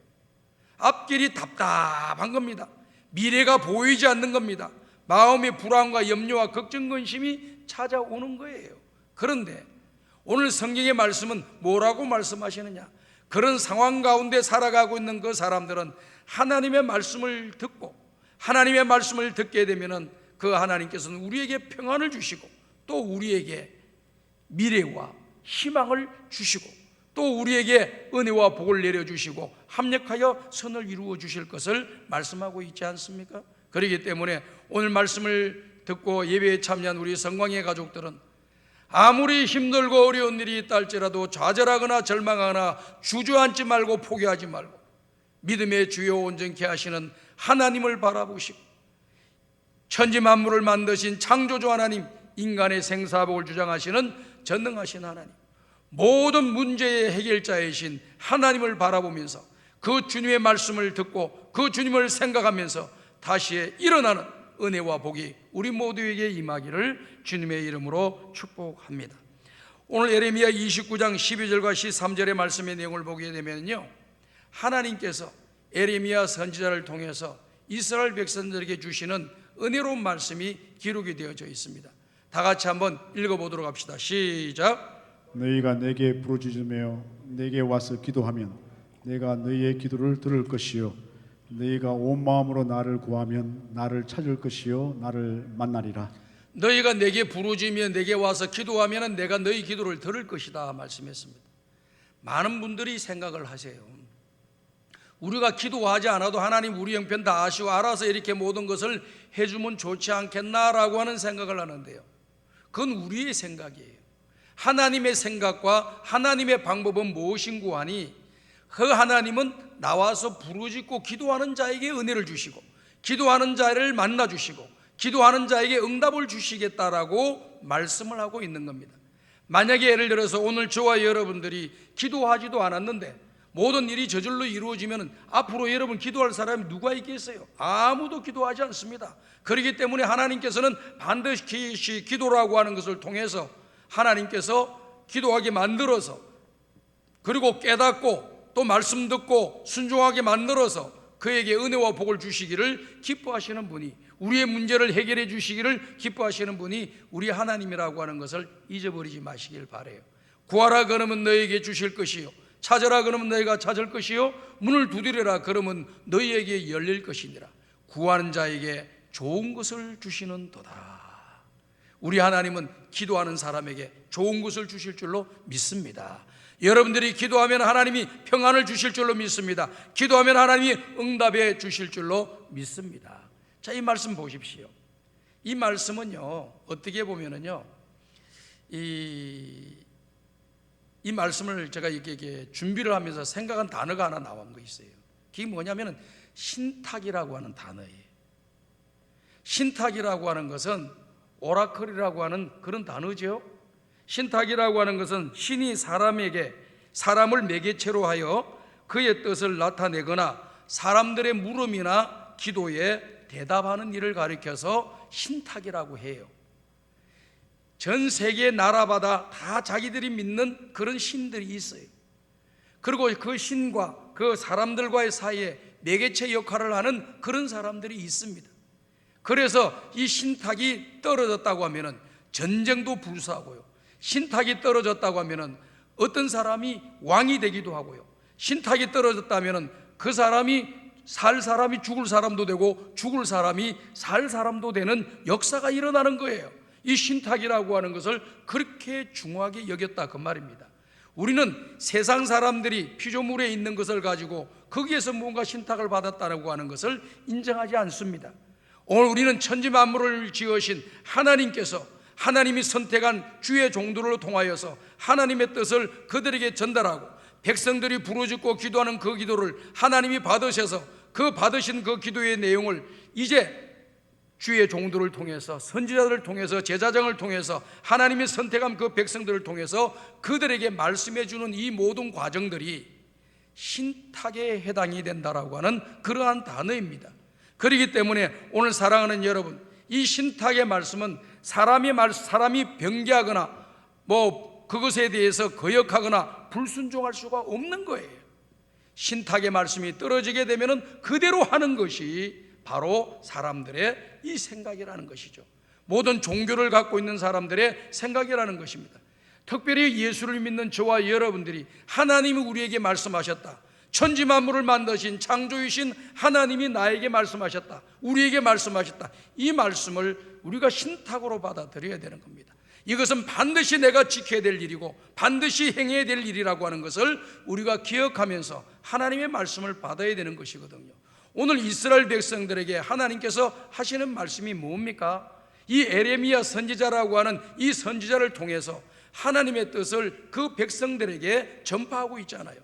앞길이 답답한 겁니다. 미래가 보이지 않는 겁니다. 마음의 불안과 염려와 걱정, 근심이 찾아오는 거예요. 그런데 오늘 성경의 말씀은 뭐라고 말씀하시느냐? 그런 상황 가운데 살아가고 있는 그 사람들은 하나님의 말씀을 듣고 하나님의 말씀을 듣게 되면은 그 하나님께서는 우리에게 평안을 주시고 또 우리에게 미래와 희망을 주시고 또 우리에게 은혜와 복을 내려주시고 합력하여 선을 이루어 주실 것을 말씀하고 있지 않습니까? 그렇기 때문에 오늘 말씀을 듣고 예배에 참여한 우리 성광의 가족들은 아무리 힘들고 어려운 일이 있다 할지라도 좌절하거나 절망하거나 주저앉지 말고 포기하지 말고 믿음의 주요 온전케 하시는 하나님을 바라보시고 천지 만물을 만드신 창조주 하나님, 인간의 생사복을 주장하시는 전능하신 하나님, 모든 문제의 해결자이신 하나님을 바라보면서 그 주님의 말씀을 듣고 그 주님을 생각하면서 다시 일어나는 은혜와 복이 우리 모두에게 임하기를 주님의 이름으로 축복합니다. 오늘 예레미야 29장 12절과 13절의 말씀의 내용을 보게 되면요, 하나님께서 예레미야 선지자를 통해서 이스라엘 백성들에게 주시는 은혜로운 말씀이 기록이 되어져 있습니다. 다 같이 한번 읽어보도록 합시다. 시작. 너희가 내게 부르짖으며 내게 와서 기도하면 내가 너희의 기도를 들을 것이요 너희가 온 마음으로 나를 구하면 나를 찾을 것이요 나를 만나리라. 너희가 내게 부르짖으며 내게 와서 기도하면 내가 너희 기도를 들을 것이다 말씀했습니다. 많은 분들이 생각을 하세요. 우리가 기도하지 않아도 하나님 우리 형편 다 아시고 알아서 이렇게 모든 것을 해주면 좋지 않겠나라고 하는 생각을 하는데요, 그건 우리의 생각이에요. 하나님의 생각과 하나님의 방법은 무엇인고 하니 그 하나님은 나와서 부르짖고 기도하는 자에게 은혜를 주시고 기도하는 자를 만나 주시고 기도하는 자에게 응답을 주시겠다라고 말씀을 하고 있는 겁니다. 만약에 예를 들어서 오늘 저와 여러분들이 기도하지도 않았는데 모든 일이 저절로 이루어지면 앞으로 여러분 기도할 사람이 누가 있겠어요? 아무도 기도하지 않습니다. 그렇기 때문에 하나님께서는 반드시 기도라고 하는 것을 통해서 하나님께서 기도하게 만들어서 그리고 깨닫고 또 말씀 듣고 순종하게 만들어서 그에게 은혜와 복을 주시기를 기뻐하시는 분이, 우리의 문제를 해결해 주시기를 기뻐하시는 분이 우리 하나님이라고 하는 것을 잊어버리지 마시길 바라요. 구하라 그러면 너에게 주실 것이요, 찾으라 그러면 너희가 찾을 것이요, 문을 두드리라 그러면 너희에게 열릴 것이니라. 구하는 자에게 좋은 것을 주시는도다. 우리 하나님은 기도하는 사람에게 좋은 것을 주실 줄로 믿습니다. 여러분들이 기도하면 하나님이 평안을 주실 줄로 믿습니다. 기도하면 하나님이 응답해 주실 줄로 믿습니다. 자, 이 말씀 보십시오. 이 말씀은요, 어떻게 보면은요, 이 말씀을 제가 이렇게 준비를 하면서 생각한 단어가 하나 나온 거 있어요. 그게 뭐냐면은 신탁이라고 하는 단어예요. 신탁이라고 하는 것은 오라클이라고 하는 그런 단어죠. 신탁이라고 하는 것은 신이 사람을 매개체로 하여 그의 뜻을 나타내거나 사람들의 물음이나 기도에 대답하는 일을 가리켜서 신탁이라고 해요. 전 세계 나라마다 다 자기들이 믿는 그런 신들이 있어요. 그리고 그 신과 그 사람들과의 사이에 매개체 역할을 하는 그런 사람들이 있습니다. 그래서 이 신탁이 떨어졌다고 하면은 전쟁도 불사하고요, 신탁이 떨어졌다고 하면은 어떤 사람이 왕이 되기도 하고요, 신탁이 떨어졌다면은 그 사람이 살 사람이 죽을 사람도 되고 죽을 사람이 살 사람도 되는 역사가 일어나는 거예요. 이 신탁이라고 하는 것을 그렇게 중요하게 여겼다 그 말입니다. 우리는 세상 사람들이 피조물에 있는 것을 가지고 거기에서 뭔가 신탁을 받았다고 하는 것을 인정하지 않습니다. 오늘 우리는 천지 만물을 지으신 하나님께서, 하나님이 선택한 주의 종들을 통하여서 하나님의 뜻을 그들에게 전달하고 백성들이 부르짖고 기도하는 그 기도를 하나님이 받으셔서 그 받으신 그 기도의 내용을 이제 주의 종들을 통해서, 선지자들을 통해서, 제사장을 통해서, 하나님이 선택한 그 백성들을 통해서 그들에게 말씀해 주는 이 모든 과정들이 신탁에 해당이 된다라고 하는 그러한 단어입니다. 그렇기 때문에 오늘 사랑하는 여러분, 이 신탁의 말씀은 사람이 변개하거나 그것에 대해서 거역하거나 불순종할 수가 없는 거예요. 신탁의 말씀이 떨어지게 되면 그대로 하는 것이 바로 사람들의 이 생각이라는 것이죠. 모든 종교를 갖고 있는 사람들의 생각이라는 것입니다. 특별히 예수를 믿는 저와 여러분들이 하나님이 우리에게 말씀하셨다, 천지 만물을 만드신 창조이신 하나님이 나에게 말씀하셨다, 우리에게 말씀하셨다, 이 말씀을 우리가 신탁으로 받아들여야 되는 겁니다. 이것은 반드시 내가 지켜야 될 일이고 반드시 행해야 될 일이라고 하는 것을 우리가 기억하면서 하나님의 말씀을 받아야 되는 것이거든요. 오늘 이스라엘 백성들에게 하나님께서 하시는 말씀이 뭡니까? 이 에레미야 선지자라고 하는 이 선지자를 통해서 하나님의 뜻을 그 백성들에게 전파하고 있잖아요.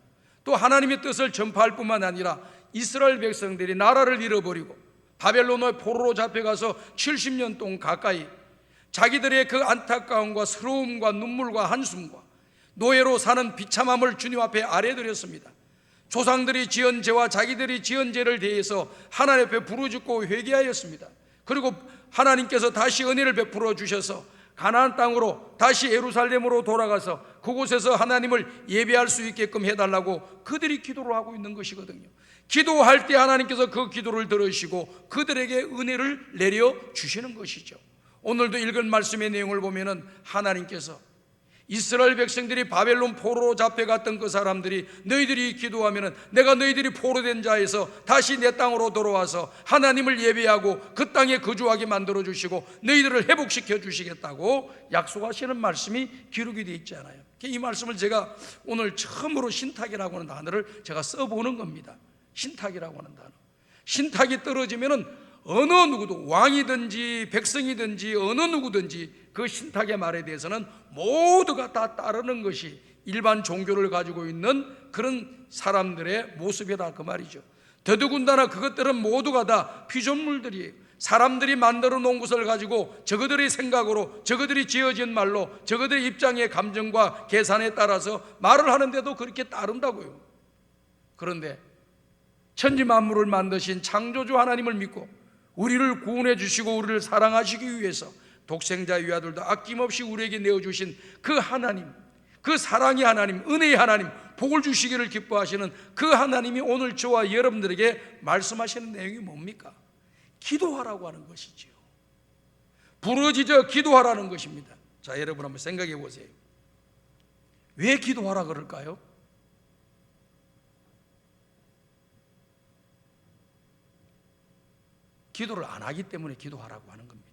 또 하나님의 뜻을 전파할 뿐만 아니라 이스라엘 백성들이 나라를 잃어버리고 바벨론의 포로로 잡혀가서 70년 동안 가까이 자기들의 그 안타까움과 서러움과 눈물과 한숨과 노예로 사는 비참함을 주님 앞에 아뢰드렸습니다. 조상들이 지은 죄와 자기들이 지은 죄를 대해서 하나님 앞에 부르짖고 회개하였습니다. 그리고 하나님께서 다시 은혜를 베풀어 주셔서 가나안 땅으로 다시 예루살렘으로 돌아가서 그곳에서 하나님을 예배할 수 있게끔 해달라고 그들이 기도를 하고 있는 것이거든요. 기도할 때 하나님께서 그 기도를 들으시고 그들에게 은혜를 내려 주시는 것이죠. 오늘도 읽은 말씀의 내용을 보면은 하나님께서 이스라엘 백성들이 바벨론 포로로 잡혀갔던 그 사람들이 너희들이 기도하면은 내가 너희들이 포로된 자에서 다시 내 땅으로 돌아와서 하나님을 예배하고 그 땅에 거주하게 만들어 주시고 너희들을 회복시켜 주시겠다고 약속하시는 말씀이 기록이 되어 있잖아요. 이 말씀을 제가 오늘 처음으로 신탁이라고 하는 단어를 제가 써보는 겁니다. 신탁이라고 하는 단어. 신탁이 떨어지면은 어느 누구도 왕이든지 백성이든지 어느 누구든지 그 신탁의 말에 대해서는 모두가 다 따르는 것이 일반 종교를 가지고 있는 그런 사람들의 모습이다 그 말이죠. 더더군다나 그것들은 모두가 다 피조물들이에요. 사람들이 만들어 놓은 것을 가지고 저그들의 생각으로, 저그들이 지어진 말로, 저그들의 입장의 감정과 계산에 따라서 말을 하는데도 그렇게 따른다고요. 그런데 천지 만물을 만드신 창조주 하나님을 믿고 우리를 구원해 주시고 우리를 사랑하시기 위해서 독생자 유아들도 아낌없이 우리에게 내어주신 그 하나님, 그 사랑의 하나님, 은혜의 하나님, 복을 주시기를 기뻐하시는 그 하나님이 오늘 저와 여러분들에게 말씀하시는 내용이 뭡니까? 기도하라고 하는 것이지요. 부르짖어 기도하라는 것입니다. 자, 여러분 한번 생각해 보세요. 왜 기도하라 그럴까요? 기도를 안 하기 때문에 기도하라고 하는 겁니다.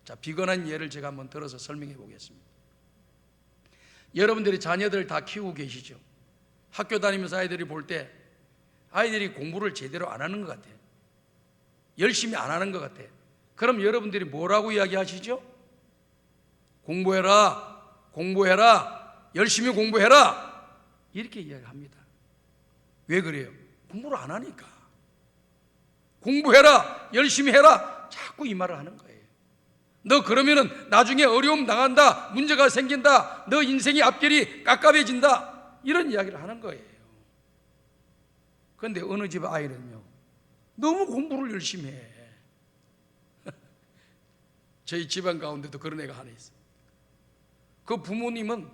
자, 비근한 예를 제가 한번 들어서 설명해 보겠습니다. 여러분들이 자녀들 다 키우고 계시죠? 학교 다니면서 아이들이 볼 때 아이들이 공부를 제대로 안 하는 것 같아요. 열심히 안 하는 것 같아요. 그럼 여러분들이 뭐라고 이야기하시죠? 공부해라, 공부해라, 열심히 공부해라, 이렇게 이야기합니다. 왜 그래요? 공부를 안 하니까. 공부해라, 열심히 해라, 자꾸 이 말을 하는 거예요. 너 그러면은 나중에 어려움 당한다, 문제가 생긴다, 너 인생의 앞길이 깝깝해진다, 이런 이야기를 하는 거예요. 그런데 어느 집 아이는요, 너무 공부를 열심히 해. 저희 집안 가운데도 그런 애가 하나 있어요. 그 부모님은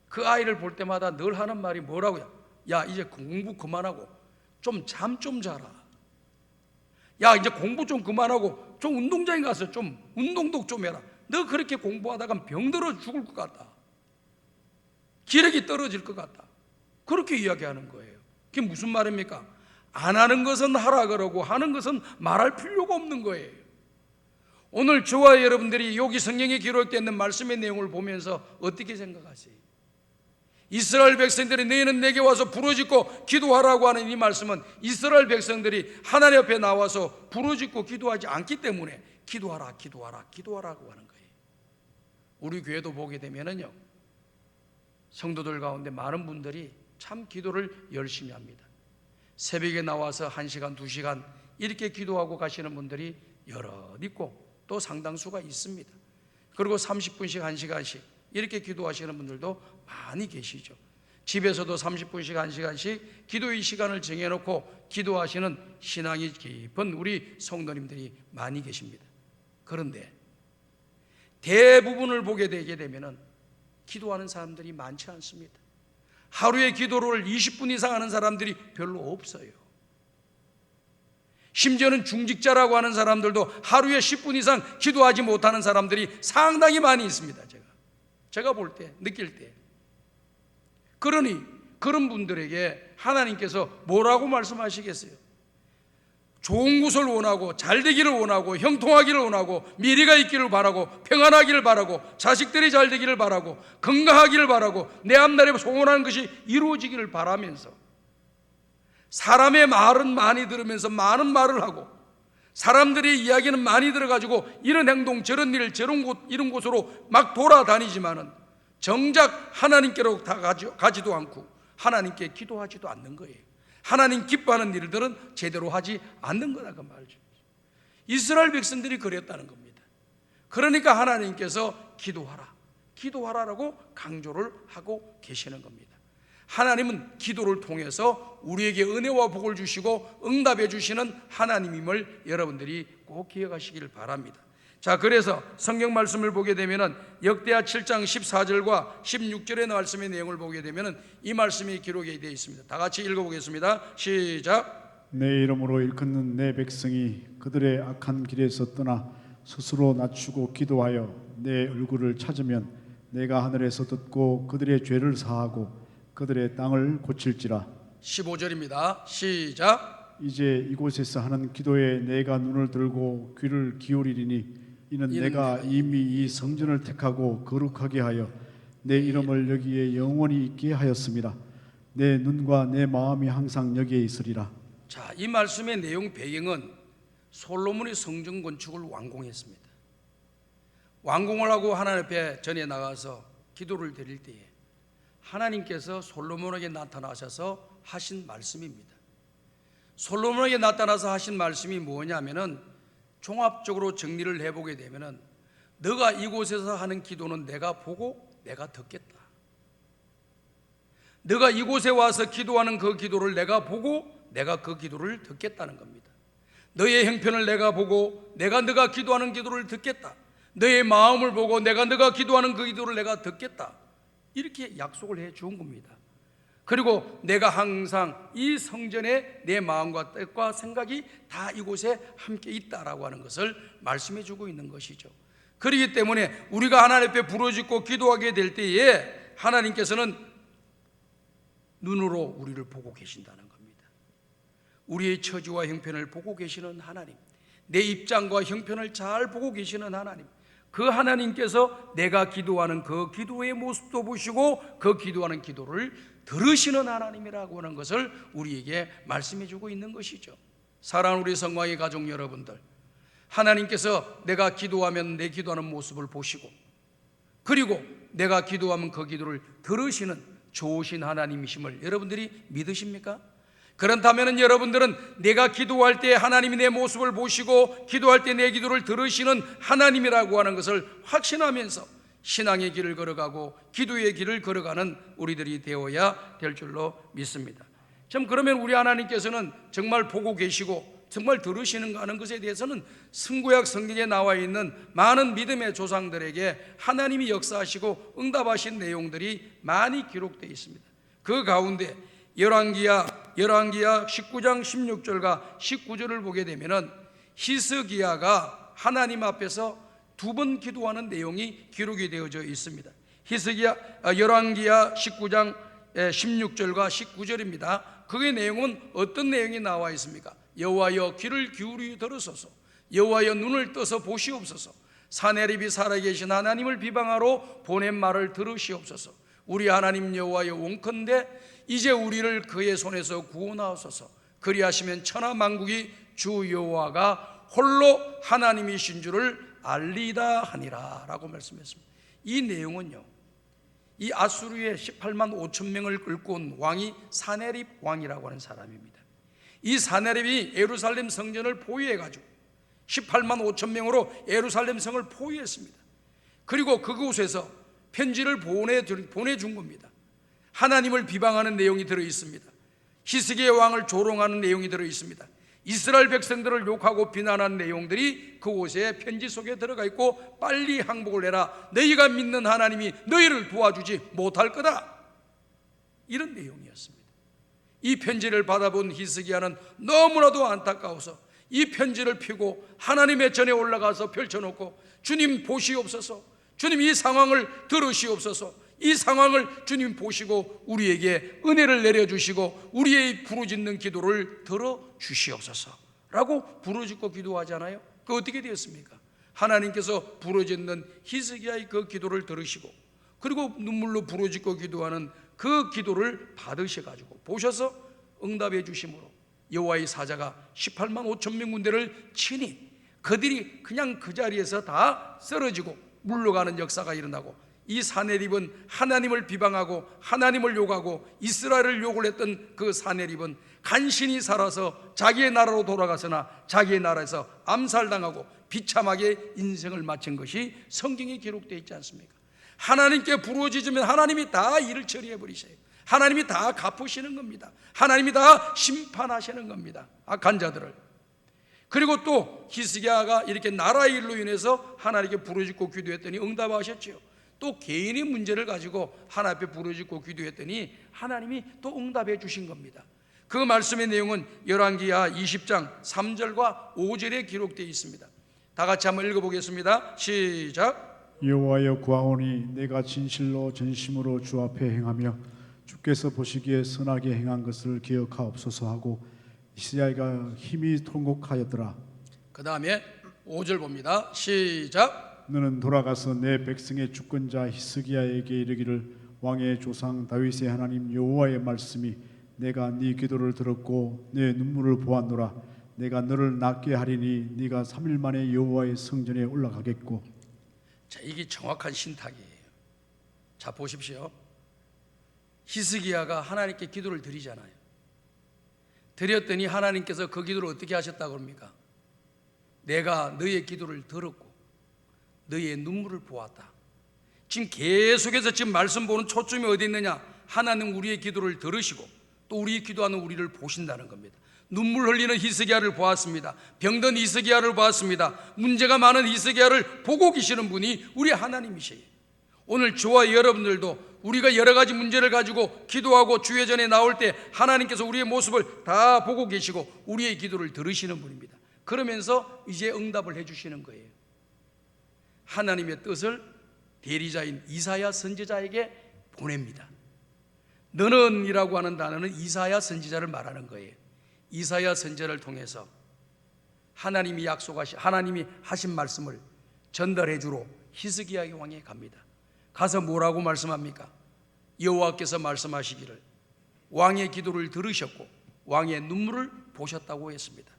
그 아이를 볼 때마다 늘 하는 말이 뭐라고요? 야, 이제 공부 그만하고 좀 잠 좀 자라. 야, 이제 공부 좀 그만하고 좀 운동장에 가서 좀 운동도 좀 해라. 너 그렇게 공부하다가 병들어 죽을 것 같다, 기력이 떨어질 것 같다, 그렇게 이야기하는 거예요. 그게 무슨 말입니까? 안 하는 것은 하라 그러고 하는 것은 말할 필요가 없는 거예요. 오늘 저와 여러분들이 여기 성경에 기록되어 있는 말씀의 내용을 보면서 어떻게 생각하세요? 이스라엘 백성들이 너희는 내게 와서 부르짖고 기도하라고 하는 이 말씀은 이스라엘 백성들이 하나님 앞에 나와서 부르짖고 기도하지 않기 때문에 기도하라, 기도하라, 기도하라고 하는 거예요. 우리 교회도 보게 되면은요, 성도들 가운데 많은 분들이 참 기도를 열심히 합니다. 새벽에 나와서 1시간, 2시간 이렇게 기도하고 가시는 분들이 여럿 있고 또 상당수가 있습니다. 그리고 30분씩 1시간씩 이렇게 기도하시는 분들도 많이 계시죠. 집에서도 30분씩 1시간씩 기도의 시간을 정해놓고 기도하시는 신앙이 깊은 우리 성도님들이 많이 계십니다. 그런데 대부분을 보게 되게 되면은 기도하는 사람들이 많지 않습니다. 하루에 기도를 20분 이상 하는 사람들이 별로 없어요. 심지어는 중직자라고 하는 사람들도 하루에 10분 이상 기도하지 못하는 사람들이 상당히 많이 있습니다. 제가 볼 때, 느낄 때. 그러니 그런 분들에게 하나님께서 뭐라고 말씀하시겠어요? 좋은 것을 원하고 잘 되기를 원하고 형통하기를 원하고 미래가 있기를 바라고 평안하기를 바라고 자식들이 잘 되기를 바라고 건강하기를 바라고 내 앞날에 소원하는 것이 이루어지기를 바라면서 사람의 말은 많이 들으면서 많은 말을 하고 사람들의 이야기는 많이 들어가지고 이런 행동 저런 일 저런 곳 이런 곳으로 막 돌아다니지만은 정작 하나님께로 다 가지도 않고 하나님께 기도하지도 않는 거예요. 하나님 기뻐하는 일들은 제대로 하지 않는 거다, 그 말이죠. 이스라엘 백성들이 그랬다는 겁니다. 그러니까 하나님께서 기도하라라고 강조를 하고 계시는 겁니다. 하나님은 기도를 통해서 우리에게 은혜와 복을 주시고 응답해 주시는 하나님임을 여러분들이 꼭 기억하시길 바랍니다. 자, 그래서 성경 말씀을 보게 되면은 역대하 7장 14절과 16절의 말씀의 내용을 보게 되면은 이 말씀이 기록이 되어 있습니다. 다 같이 읽어보겠습니다. 시작. 내 이름으로 일컫는 내 백성이 그들의 악한 길에서 떠나 스스로 낮추고 기도하여 내 얼굴을 찾으면 내가 하늘에서 듣고 그들의 죄를 사하고 그들의 땅을 고칠지라. 15절입니다. 시작. 이제 이곳에서 하는 기도에 내가 눈을 들고 귀를 기울이리니 이는 내가 이미 이 성전을 택하고 거룩하게 하여 내 이름을 여기에 영원히 있게 하였습니다. 내 눈과 내 마음이 항상 여기에 있으리라. 자, 이 말씀의 내용 배경은 솔로몬이 성전 건축을 완공했습니다. 완공을 하고 하나님 앞에 전에 나가서 기도를 드릴 때에 하나님께서 솔로몬에게 나타나셔서 하신 말씀입니다. 솔로몬에게 나타나서 하신 말씀이 뭐냐면은 종합적으로 정리를 해보게 되면은 너가 이곳에서 하는 기도는 내가 보고 내가 듣겠다. 너가 이곳에 와서 기도하는 그 기도를 내가 보고 내가 그 기도를 듣겠다는 겁니다. 너의 형편을 내가 보고 내가 너가 기도하는 기도를 듣겠다. 너의 마음을 보고 내가 너가 기도하는 그 기도를 내가 듣겠다. 이렇게 약속을 해 준 겁니다. 그리고 내가 항상 이 성전에 내 마음과 뜻과 생각이 다 이곳에 함께 있다라고 하는 것을 말씀해 주고 있는 것이죠. 그렇기 때문에 우리가 하나님 앞에 부르짖고 기도하게 될 때에 하나님께서는 눈으로 우리를 보고 계신다는 겁니다. 우리의 처지와 형편을 보고 계시는 하나님, 내 입장과 형편을 잘 보고 계시는 하나님, 그 하나님께서 내가 기도하는 그 기도의 모습도 보시고 그 기도하는 기도를 들으시는 하나님이라고 하는 것을 우리에게 말씀해 주고 있는 것이죠. 사랑하는 우리 성광의 가족 여러분들, 하나님께서 내가 기도하면 내 기도하는 모습을 보시고 그리고 내가 기도하면 그 기도를 들으시는 좋으신 하나님이심을 여러분들이 믿으십니까? 그렇다면 여러분들은 내가 기도할 때 하나님이 내 모습을 보시고 기도할 때 내 기도를 들으시는 하나님이라고 하는 것을 확신하면서 신앙의 길을 걸어가고 기도의 길을 걸어가는 우리들이 되어야 될 줄로 믿습니다. 참 그러면 우리 하나님께서는 정말 보고 계시고 정말 들으시는가 하는 것에 대해서는 승구약 성경에 나와 있는 많은 믿음의 조상들에게 하나님이 역사하시고 응답하신 내용들이 많이 기록되어 있습니다. 그 가운데 열왕기야 19장 16절과 19절을 보게 되면은 히스기야가 하나님 앞에서 2번 기도하는 내용이 기록이 되어져 있습니다. 열왕기야 19장 16절과 19절입니다. 그의 내용은 어떤 내용이 나와 있습니까? 여호와여 귀를 기울이 들으소서, 여호와여 눈을 떠서 보시옵소서, 사내립이 살아계신 하나님을 비방하러 보낸 말을 들으시옵소서. 우리 하나님 여호와여 원컨대 이제 우리를 그의 손에서 구원하옵소서. 그리하시면 천하 만국이 주 여호와가 홀로 하나님이신 줄을 알리다 하니라 라고 말씀했습니다. 이 내용은요, 이 아수르의 18만 5천 명을 끌고 온 왕이 사네립 왕이라고 하는 사람입니다. 이 사네립이 예루살렘 성전을 포위해가지고 18만 5천 명으로 예루살렘 성을 포위했습니다. 그리고 그곳에서 편지를 보내준 겁니다. 하나님을 비방하는 내용이 들어있습니다. 히스기야 왕을 조롱하는 내용이 들어있습니다. 이스라엘 백성들을 욕하고 비난한 내용들이 그곳에 편지 속에 들어가 있고 빨리 항복을 해라, 너희가 믿는 하나님이 너희를 도와주지 못할 거다, 이런 내용이었습니다. 이 편지를 받아본 히스기야는 너무나도 안타까워서 이 편지를 펴고 하나님의 전에 올라가서 펼쳐놓고 주님 보시옵소서, 주님 이 상황을 들으시옵소서, 이 상황을 주님 보시고 우리에게 은혜를 내려주시고 우리의 부르짖는 기도를 들어주시옵소서 라고 부르짖고 기도하잖아요. 그 어떻게 되었습니까? 하나님께서 부르짖는 히스기야의 그 기도를 들으시고 그리고 눈물로 부르짖고 기도하는 그 기도를 받으셔가지고 보셔서 응답해 주심으로 여호와의 사자가 18만 5천 명 군대를 치니 그들이 그냥 그 자리에서 다 쓰러지고 물러가는 역사가 일어나고, 이 사네립은 하나님을 비방하고 하나님을 욕하고 이스라엘을 욕을 했던 그 사네립은 간신히 살아서 자기의 나라로 돌아가서나 자기의 나라에서 암살당하고 비참하게 인생을 마친 것이 성경에 기록되어 있지 않습니까? 하나님께 부르짖으면 하나님이 다 일을 처리해 버리셔요. 하나님이 다 갚으시는 겁니다. 하나님이 다 심판하시는 겁니다, 악한 자들을. 그리고 또 히스기야가 이렇게 나라의 일로 인해서 하나님께 부르짖고 기도했더니 응답하셨죠. 또 개인의 문제를 가지고 하나님 앞에 부르짖고 기도했더니 하나님이 또 응답해 주신 겁니다. 그 말씀의 내용은 열왕기야 20장 3절과 5절에 기록되어 있습니다. 다 같이 한번 읽어보겠습니다. 시작. 여호와여 구하오니 내가 진실로 전심으로 주 앞에 행하며 주께서 보시기에 선하게 행한 것을 기억하옵소서 하고 히스기야가 힘이 통곡하였더라. 그 다음에 5절 봅니다. 시작. 너는 돌아가서 내 백성의 주권자 히스기야에게 이르기를 왕의 조상 다윗의 하나님 여호와의 말씀이 내가 네 기도를 들었고 내 눈물을 보았노라. 내가 너를 낫게 하리니 네가 3일 만에 여호와의 성전에 올라가겠고. 자, 이게 정확한 신탁이에요. 자, 보십시오. 히스기야가 하나님께 기도를 드리잖아요. 드렸더니 하나님께서 그 기도를 어떻게 하셨다고 합니까? 내가 너의 기도를 들었고 너의 눈물을 보았다. 지금 계속해서 지금 말씀 보는 초점이 어디 있느냐? 하나님 우리의 기도를 들으시고 또 우리 기도하는 우리를 보신다는 겁니다. 눈물 흘리는 히스기야를 보았습니다. 병든 히스기야를 보았습니다. 문제가 많은 히스기야를 보고 계시는 분이 우리 하나님이시에요. 오늘 저와 여러분들도 우리가 여러 가지 문제를 가지고 기도하고 주의 전에 나올 때 하나님께서 우리의 모습을 다 보고 계시고 우리의 기도를 들으시는 분입니다. 그러면서 이제 응답을 해주시는 거예요. 하나님의 뜻을 대리자인 이사야 선지자에게 보냅니다. 너는 이라고 하는 단어는 이사야 선지자를 말하는 거예요. 이사야 선지자를 통해서 하나님이 하신 말씀을 전달해 주러 히스기야 왕에 갑니다. 가서 뭐라고 말씀합니까? 여호와께서 말씀하시기를 왕의 기도를 들으셨고 왕의 눈물을 보셨다고 했습니다.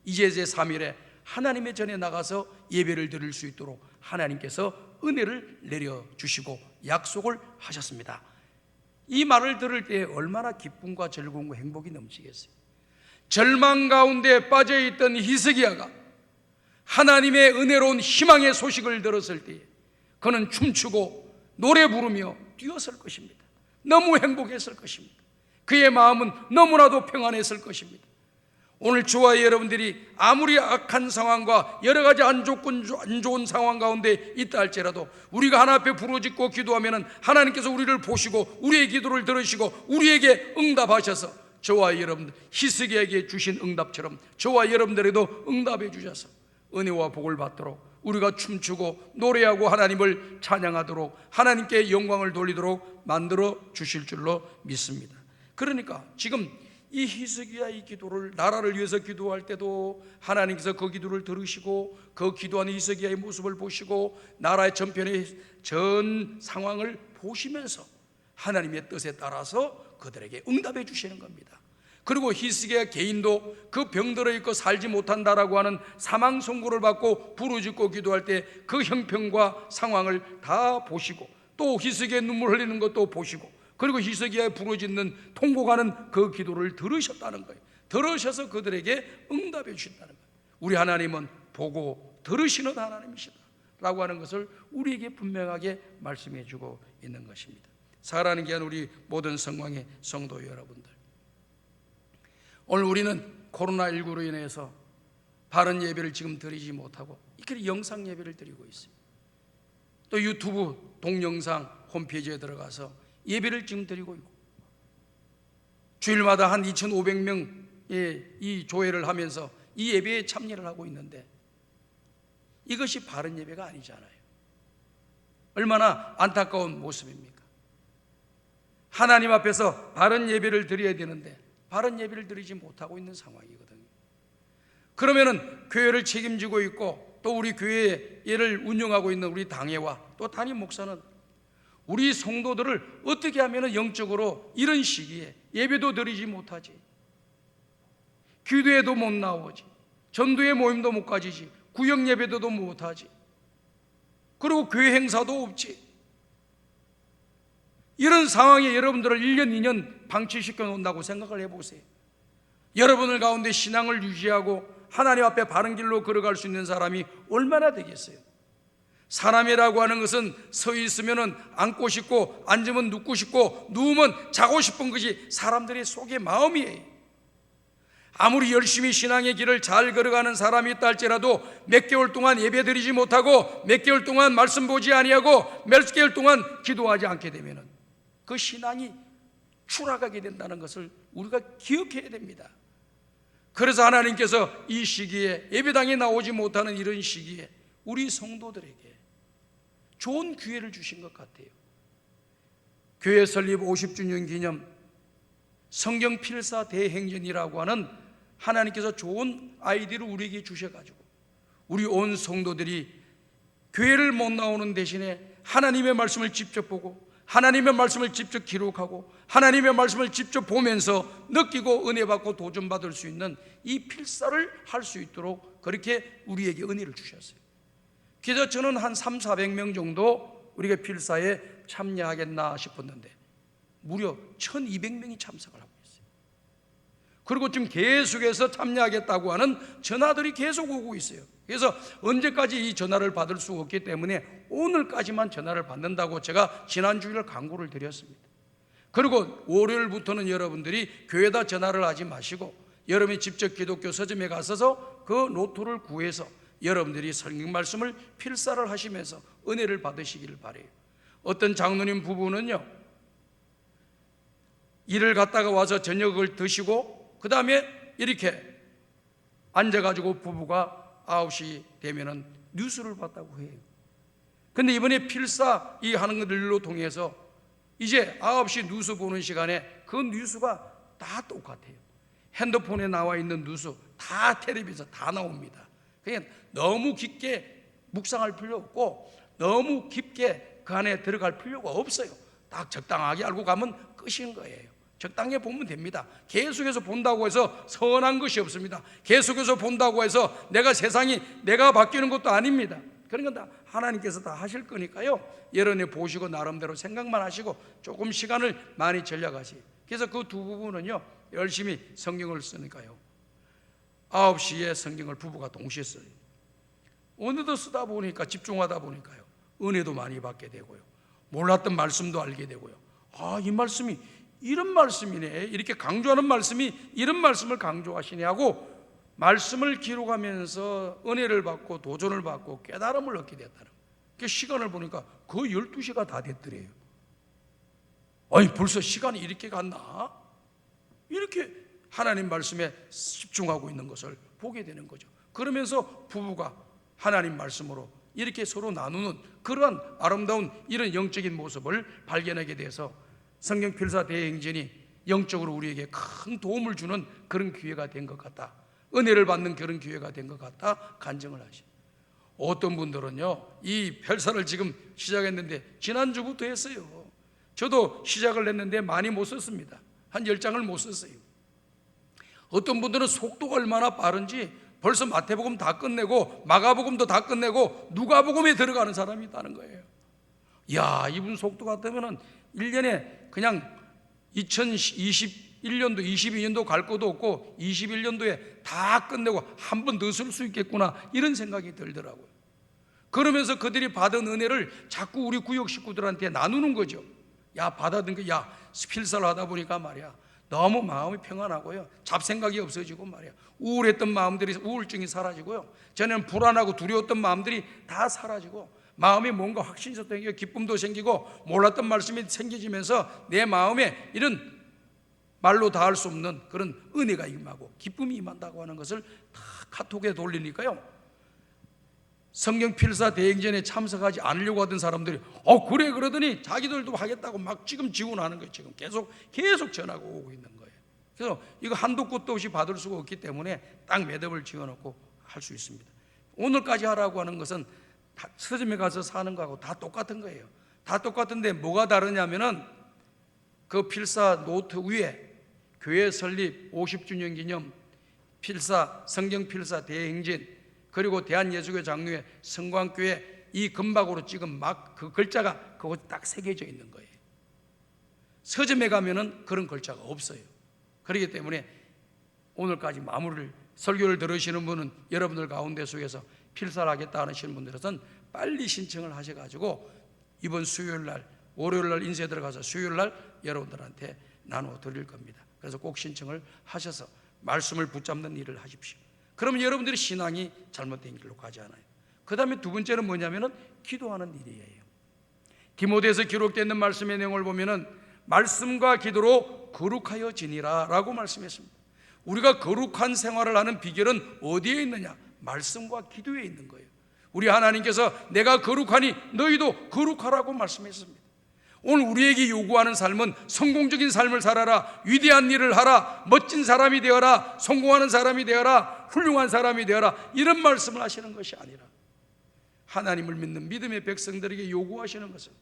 이제 제3일에 하나님의 전에 나가서 예배를 드릴 수 있도록 하나님께서 은혜를 내려주시고 약속을 하셨습니다. 이 말을 들을 때 얼마나 기쁨과 즐거움과 행복이 넘치겠어요. 절망 가운데 빠져있던 히스기야가 하나님의 은혜로운 희망의 소식을 들었을 때에 그는 춤추고 노래 부르며 뛰었을 것입니다. 너무 행복했을 것입니다. 그의 마음은 너무나도 평안했을 것입니다. 오늘 저와 여러분들이 아무리 악한 상황과 여러 가지 안 좋은 상황 가운데 있다 할지라도 우리가 하나님 앞에 부르짖고 기도하면 하나님께서 우리를 보시고 우리의 기도를 들으시고 우리에게 응답하셔서 저와 여러분들 히스기야에게 주신 응답처럼 저와 여러분들에게도 응답해 주셔서 은혜와 복을 받도록 우리가 춤추고 노래하고 하나님을 찬양하도록 하나님께 영광을 돌리도록 만들어 주실 줄로 믿습니다. 그러니까 지금 이 히스기야의 기도를 나라를 위해서 기도할 때도 하나님께서 그 기도를 들으시고 그 기도하는 히스기야의 모습을 보시고 나라의 전편의 전 상황을 보시면서 하나님의 뜻에 따라서 그들에게 응답해 주시는 겁니다. 그리고 히스기야 개인도 그 병들어 있고 살지 못한다라고 하는 사망 선고를 받고 부르짖고 기도할 때 그 형편과 상황을 다 보시고 또 히스기야의 눈물 흘리는 것도 보시고 그리고 히스기야의 부르짖는 통곡하는 그 기도를 들으셨다는 거예요. 들으셔서 그들에게 응답해 주신다는 거예요. 우리 하나님은 보고 들으시는 하나님이시다 라고 하는 것을 우리에게 분명하게 말씀해 주고 있는 것입니다. 사랑하는 귀한 우리 모든 성광의 성도 여러분들, 오늘 우리는 코로나19로 인해서 바른 예배를 지금 드리지 못하고 이렇게 영상 예배를 드리고 있습니다. 또 유튜브 동영상 홈페이지에 들어가서 예배를 지금 드리고 있고 주일마다 한 2,500명의 이 조회를 하면서 이 예배에 참여를 하고 있는데 이것이 바른 예배가 아니잖아요. 얼마나 안타까운 모습입니까? 하나님 앞에서 바른 예배를 드려야 되는데 바른 예배를 드리지 못하고 있는 상황이거든요. 그러면은 교회를 책임지고 있고 또 우리 교회를 운영하고 있는 우리 당회와 또 담임 목사는 우리 성도들을 어떻게 하면 영적으로 이런 시기에 예배도 드리지 못하지, 기도회도 못 나오지, 전도회 모임도 못 가지지, 구역 예배도 못하지, 그리고 교회 행사도 없지. 이런 상황에 여러분들을 1년 2년 방치시켜 놓는다고 생각을 해보세요. 여러분들 가운데 신앙을 유지하고 하나님 앞에 바른 길로 걸어갈 수 있는 사람이 얼마나 되겠어요? 사람이라고 하는 것은 서 있으면 앉고 싶고 앉으면 눕고 싶고 누우면 자고 싶은 것이 사람들의 속의 마음이에요. 아무리 열심히 신앙의 길을 잘 걸어가는 사람이 있다 할지라도 몇 개월 동안 예배드리지 못하고 몇 개월 동안 말씀 보지 아니하고 몇 개월 동안 기도하지 않게 되면 그 신앙이 추락하게 된다는 것을 우리가 기억해야 됩니다. 그래서 하나님께서 이 시기에 예배당에 나오지 못하는 이런 시기에 우리 성도들에게 좋은 기회를 주신 것 같아요. 교회 설립 50주년 기념 성경 필사 대행전이라고 하는 하나님께서 좋은 아이디어를 우리에게 주셔가지고 우리 온 성도들이 교회를 못 나오는 대신에 하나님의 말씀을 직접 보고 하나님의 말씀을 직접 기록하고 하나님의 말씀을 직접 보면서 느끼고 은혜 받고 도전 받을 수 있는 이 필사를 할 수 있도록 그렇게 우리에게 은혜를 주셨어요. 그래서 저는 한 300-400명 정도 우리가 필사에 참여하겠나 싶었는데 무려 1,200명이 참석을 하고 있어요. 그리고 지금 계속해서 참여하겠다고 하는 전화들이 계속 오고 있어요. 그래서 언제까지 이 전화를 받을 수 없기 때문에 오늘까지만 전화를 받는다고 제가 지난주일 광고를 드렸습니다. 그리고 월요일부터는 여러분들이 교회에다 전화를 하지 마시고 여러분이 직접 기독교 서점에 가셔서 그 노트를 구해서 여러분들이 성경 말씀을 필사를 하시면서 은혜를 받으시기를 바라요. 어떤 장로님 부부는요 일을 갔다가 와서 저녁을 드시고 그 다음에 이렇게 앉아가지고 부부가 9시 되면은 뉴스를 봤다고 해요. 근데 이번에 필사 이 하는 것들로 통해서 이제 9시 뉴스 보는 시간에 그 뉴스가 다 똑같아요. 핸드폰에 나와 있는 뉴스 다 텔레비전 다 나옵니다. 그냥 너무 깊게 묵상할 필요 없고 너무 깊게 그 안에 들어갈 필요가 없어요. 딱 적당하게 알고 가면 끝인 거예요. 적당히 보면 됩니다. 계속해서 본다고 해서 선한 것이 없습니다. 계속해서 본다고 해서 내가 바뀌는 것도 아닙니다. 그런 건 다 하나님께서 다 하실 거니까요. 여러분이 보시고 나름대로 생각만 하시고 조금 시간을 많이 절약하시. 그래서 그 두 부분은요, 열심히 성경을 쓰니까요. 9시에 성경을 부부가 동시에 써요. 어느덧 쓰다 보니까 집중하다 보니까요, 은혜도 많이 받게 되고요, 몰랐던 말씀도 알게 되고요. 아, 이 말씀이 이런 말씀이네, 이렇게 강조하는 말씀이 이런 말씀을 강조하시네 하고 말씀을 기록하면서 은혜를 받고 도전을 받고 깨달음을 얻게 됐다는 그 시간을 보니까 거의 12시가 다 됐더래요. 아니, 벌써 시간이 이렇게 갔나? 이렇게 하나님 말씀에 집중하고 있는 것을 보게 되는 거죠. 그러면서 부부가 하나님 말씀으로 이렇게 서로 나누는 그러한 아름다운 이런 영적인 모습을 발견하게 돼서 성경 필사 대행진이 영적으로 우리에게 큰 도움을 주는 그런 기회가 된 것 같다, 은혜를 받는 그런 기회가 된 것 같다 간증을 하시. 어떤 분들은요, 이 필사를 지금 시작했는데 지난주부터 했어요. 저도 시작을 했는데 많이 못 썼습니다. 한 10장을 못 썼어요. 어떤 분들은 속도가 얼마나 빠른지 벌써 마태복음 다 끝내고 마가복음도 다 끝내고 누가복음에 들어가는 사람이 있다는 거예요. 야, 이분 속도 같으면은 1년에 그냥 2021년도 22년도 갈 것도 없고 21년도에 다 끝내고 한 번 더 쓸 수 있겠구나, 이런 생각이 들더라고요. 그러면서 그들이 받은 은혜를 자꾸 우리 구역 식구들한테 나누는 거죠. 야, 받아든 거, 야, 필사를 하다 보니까 말이야, 너무 마음이 평안하고요, 잡생각이 없어지고 말이야, 우울했던 마음들이, 우울증이 사라지고요, 전에는 불안하고 두려웠던 마음들이 다 사라지고 마음이 뭔가 확신도 생기고 기쁨도 생기고 몰랐던 말씀이 생기면서 내 마음에 이런 말로 다 할 수 없는 그런 은혜가 임하고 기쁨이 임한다고 하는 것을 다 카톡에 돌리니까요, 성경 필사 대행전에 참석하지 않으려고 하던 사람들이 그래 그러더니 자기들도 하겠다고 막 지금 지원하는 거예요. 지금 계속 전화가 오고 있는 거예요. 그래서 이거 한도 끝도 없이 받을 수가 없기 때문에 딱 매듭을 지어놓고 할 수 있습니다. 오늘까지 하라고 하는 것은 서점에 가서 사는 거하고 다 똑같은 거예요. 다 똑같은데 뭐가 다르냐면은 그 필사 노트 위에 교회 설립 50주년 기념 필사, 성경 필사 대행진, 그리고 대한예수교 장로회 성광교회 이 금박으로 찍은 막 그 글자가 그곳 딱 새겨져 있는 거예요. 서점에 가면은 그런 글자가 없어요. 그렇기 때문에 오늘까지 마무리를, 설교를 들으시는 분은 여러분들 가운데 속에서 필사를 하겠다 하시는 분들은 빨리 신청을 하셔가지고 이번 수요일날, 월요일날 인쇄 들어가서 수요일날 여러분들한테 나누어 드릴 겁니다. 그래서 꼭 신청을 하셔서 말씀을 붙잡는 일을 하십시오. 그러면 여러분들의 신앙이 잘못된 길로 가지 않아요. 그 다음에 두 번째는 뭐냐면은 기도하는 일이에요. 디모데에서 기록되어 있는 말씀의 내용을 보면은 말씀과 기도로 거룩하여 지니라 라고 말씀했습니다. 우리가 거룩한 생활을 하는 비결은 어디에 있느냐? 말씀과 기도에 있는 거예요. 우리 하나님께서 내가 거룩하니 너희도 거룩하라고 말씀했습니다. 오늘 우리에게 요구하는 삶은 성공적인 삶을 살아라, 위대한 일을 하라, 멋진 사람이 되어라, 성공하는 사람이 되어라, 훌륭한 사람이 되어라, 이런 말씀을 하시는 것이 아니라 하나님을 믿는 믿음의 백성들에게 요구하시는 것은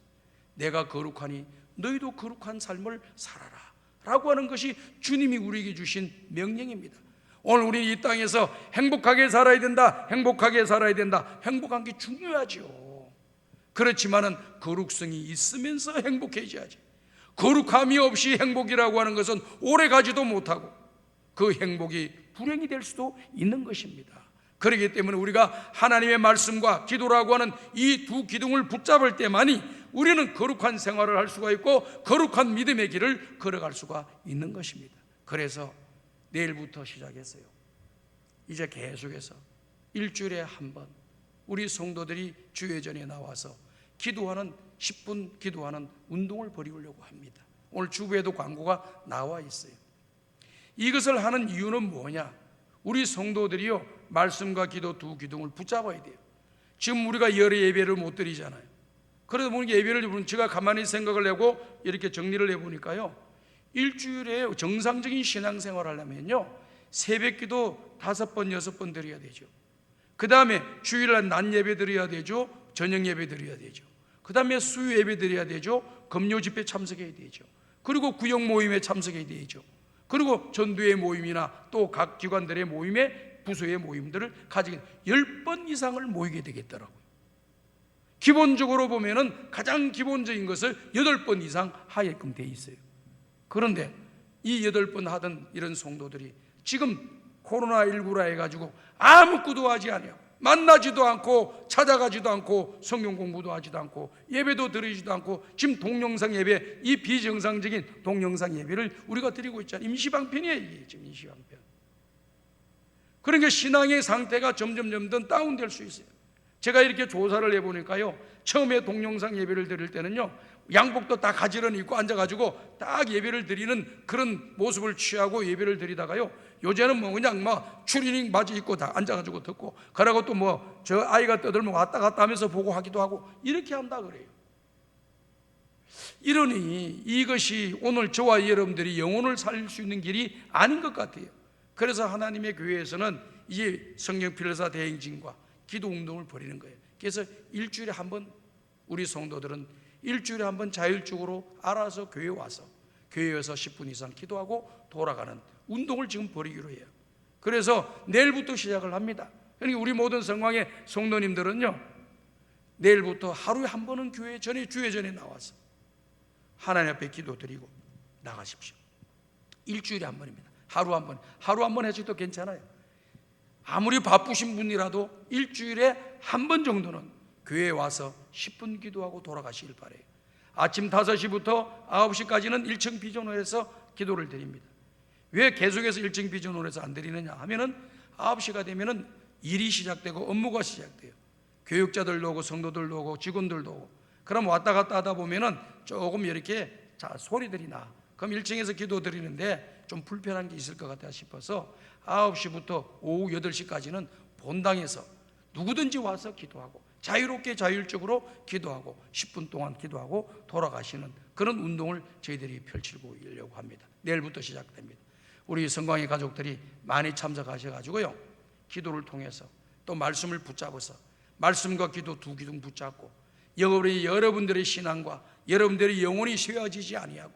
내가 거룩하니 너희도 거룩한 삶을 살아라 라고 하는 것이 주님이 우리에게 주신 명령입니다. 오늘 우리 이 땅에서 행복하게 살아야 된다, 행복하게 살아야 된다. 행복한 게 중요하죠. 그렇지만은 거룩성이 있으면서 행복해져야지. 거룩함이 없이 행복이라고 하는 것은 오래 가지도 못하고 그 행복이 불행이 될 수도 있는 것입니다. 그렇기 때문에 우리가 하나님의 말씀과 기도라고 하는 이 두 기둥을 붙잡을 때만이 우리는 거룩한 생활을 할 수가 있고 거룩한 믿음의 길을 걸어갈 수가 있는 것입니다. 그래서 내일부터 시작했어요. 이제 계속해서 일주일에 한 번 우리 성도들이 주예전에 나와서 기도하는 10분 기도하는 운동을 벌이려고 합니다. 오늘 주부에도 광고가 나와 있어요. 이것을 하는 이유는 뭐냐? 우리 성도들이요, 말씀과 기도 두 기둥을 붙잡아야 돼요. 지금 우리가 열의 예배를 못 드리잖아요. 그러다 보니까 예배를 제가 가만히 생각을 하고 이렇게 정리를 해보니까요, 일주일에 정상적인 신앙생활을 하려면요, 새벽기도 5번 6번 드려야 되죠. 그 다음에 주일날 낮 예배 드려야 되죠. 저녁 예배 드려야 되죠. 그 다음에 수요 예배 드려야 되죠. 금요 집회 참석해야 되죠. 그리고 구역 모임에 참석해야 되죠. 그리고 전도회 모임이나 또 각 기관들의 모임에 부서의 모임들을 가지게 10번 이상을 모이게 되겠더라고요. 기본적으로 보면은 가장 기본적인 것을 8번 이상 하게끔 돼 있어요. 그런데 이 8번 하던 이런 성도들이 지금 코로나19라 해가지고 아무것도 하지 않아요. 만나지도 않고 찾아가지도 않고 성경 공부도 하지도 않고 예배도 드리지도 않고 지금 동영상 예배, 이 비정상적인 동영상 예배를 우리가 드리고 있잖아요. 임시방편이에요. 이게 지금 임시방편. 그러니까 신앙의 상태가 점점 다운될 수 있어요. 제가 이렇게 조사를 해보니까요, 처음에 동영상 예배를 드릴 때는요, 양복도 딱 가지런히 입고 앉아가지고 딱 예배를 드리는 그런 모습을 취하고 예배를 드리다가요, 요새는 뭐 그냥 막 추리닝 바지 입고 다 앉아가지고 듣고, 그러고 또 뭐 저 아이가 떠들면 왔다 갔다 하면서 보고 하기도 하고 이렇게 한다 그래요. 이러니 이것이 오늘 저와 여러분들이 영혼을 살릴 수 있는 길이 아닌 것 같아요. 그래서 하나님의 교회에서는 이제 성령 필사 대행진과 기도 운동을 벌이는 거예요. 그래서 일주일에 한 번, 우리 성도들은 일주일에 한 번 자율적으로 알아서 교회에 와서 교회에서 10분 이상 기도하고 돌아가는 운동을 지금 벌이기로 해요. 그래서 내일부터 시작을 합니다. 그러니까 우리 모든 성황의 성도님들은요, 내일부터 하루에 한 번은 교회 전에, 주회 전에 나와서 하나님 앞에 기도 드리고 나가십시오. 일주일에 한 번입니다. 하루 한 번 해줘도 괜찮아요. 아무리 바쁘신 분이라도 일주일에 한 번 정도는 교회에 와서 10분 기도하고 돌아가시길 바라요. 아침 5시부터 9시까지는 1층 비전홀에서 기도를 드립니다. 왜 계속해서 1층 비전홀에서 안 드리느냐 하면은 9시가 되면은 일이 시작되고 업무가 시작돼요. 교육자들도 오고 성도들도 오고 직원들도 오고, 그럼 왔다 갔다 하다 보면은 조금 이렇게 소리들이 나. 그럼 1층에서 기도 드리는데 좀 불편한 게 있을 것 같아 싶어서 9시부터 오후 8시까지는 본당에서 누구든지 와서 기도하고 자유롭게 자율적으로 기도하고 10분 동안 기도하고 돌아가시는 그런 운동을 저희들이 펼치고 이려고 합니다. 내일부터 시작됩니다. 우리 성광의 가족들이 많이 참석하셔가지고요, 기도를 통해서 또 말씀을 붙잡아서 말씀과 기도 두 기둥 붙잡고 여러분들의 신앙과 여러분들의 영혼이 쇠어지지 아니하고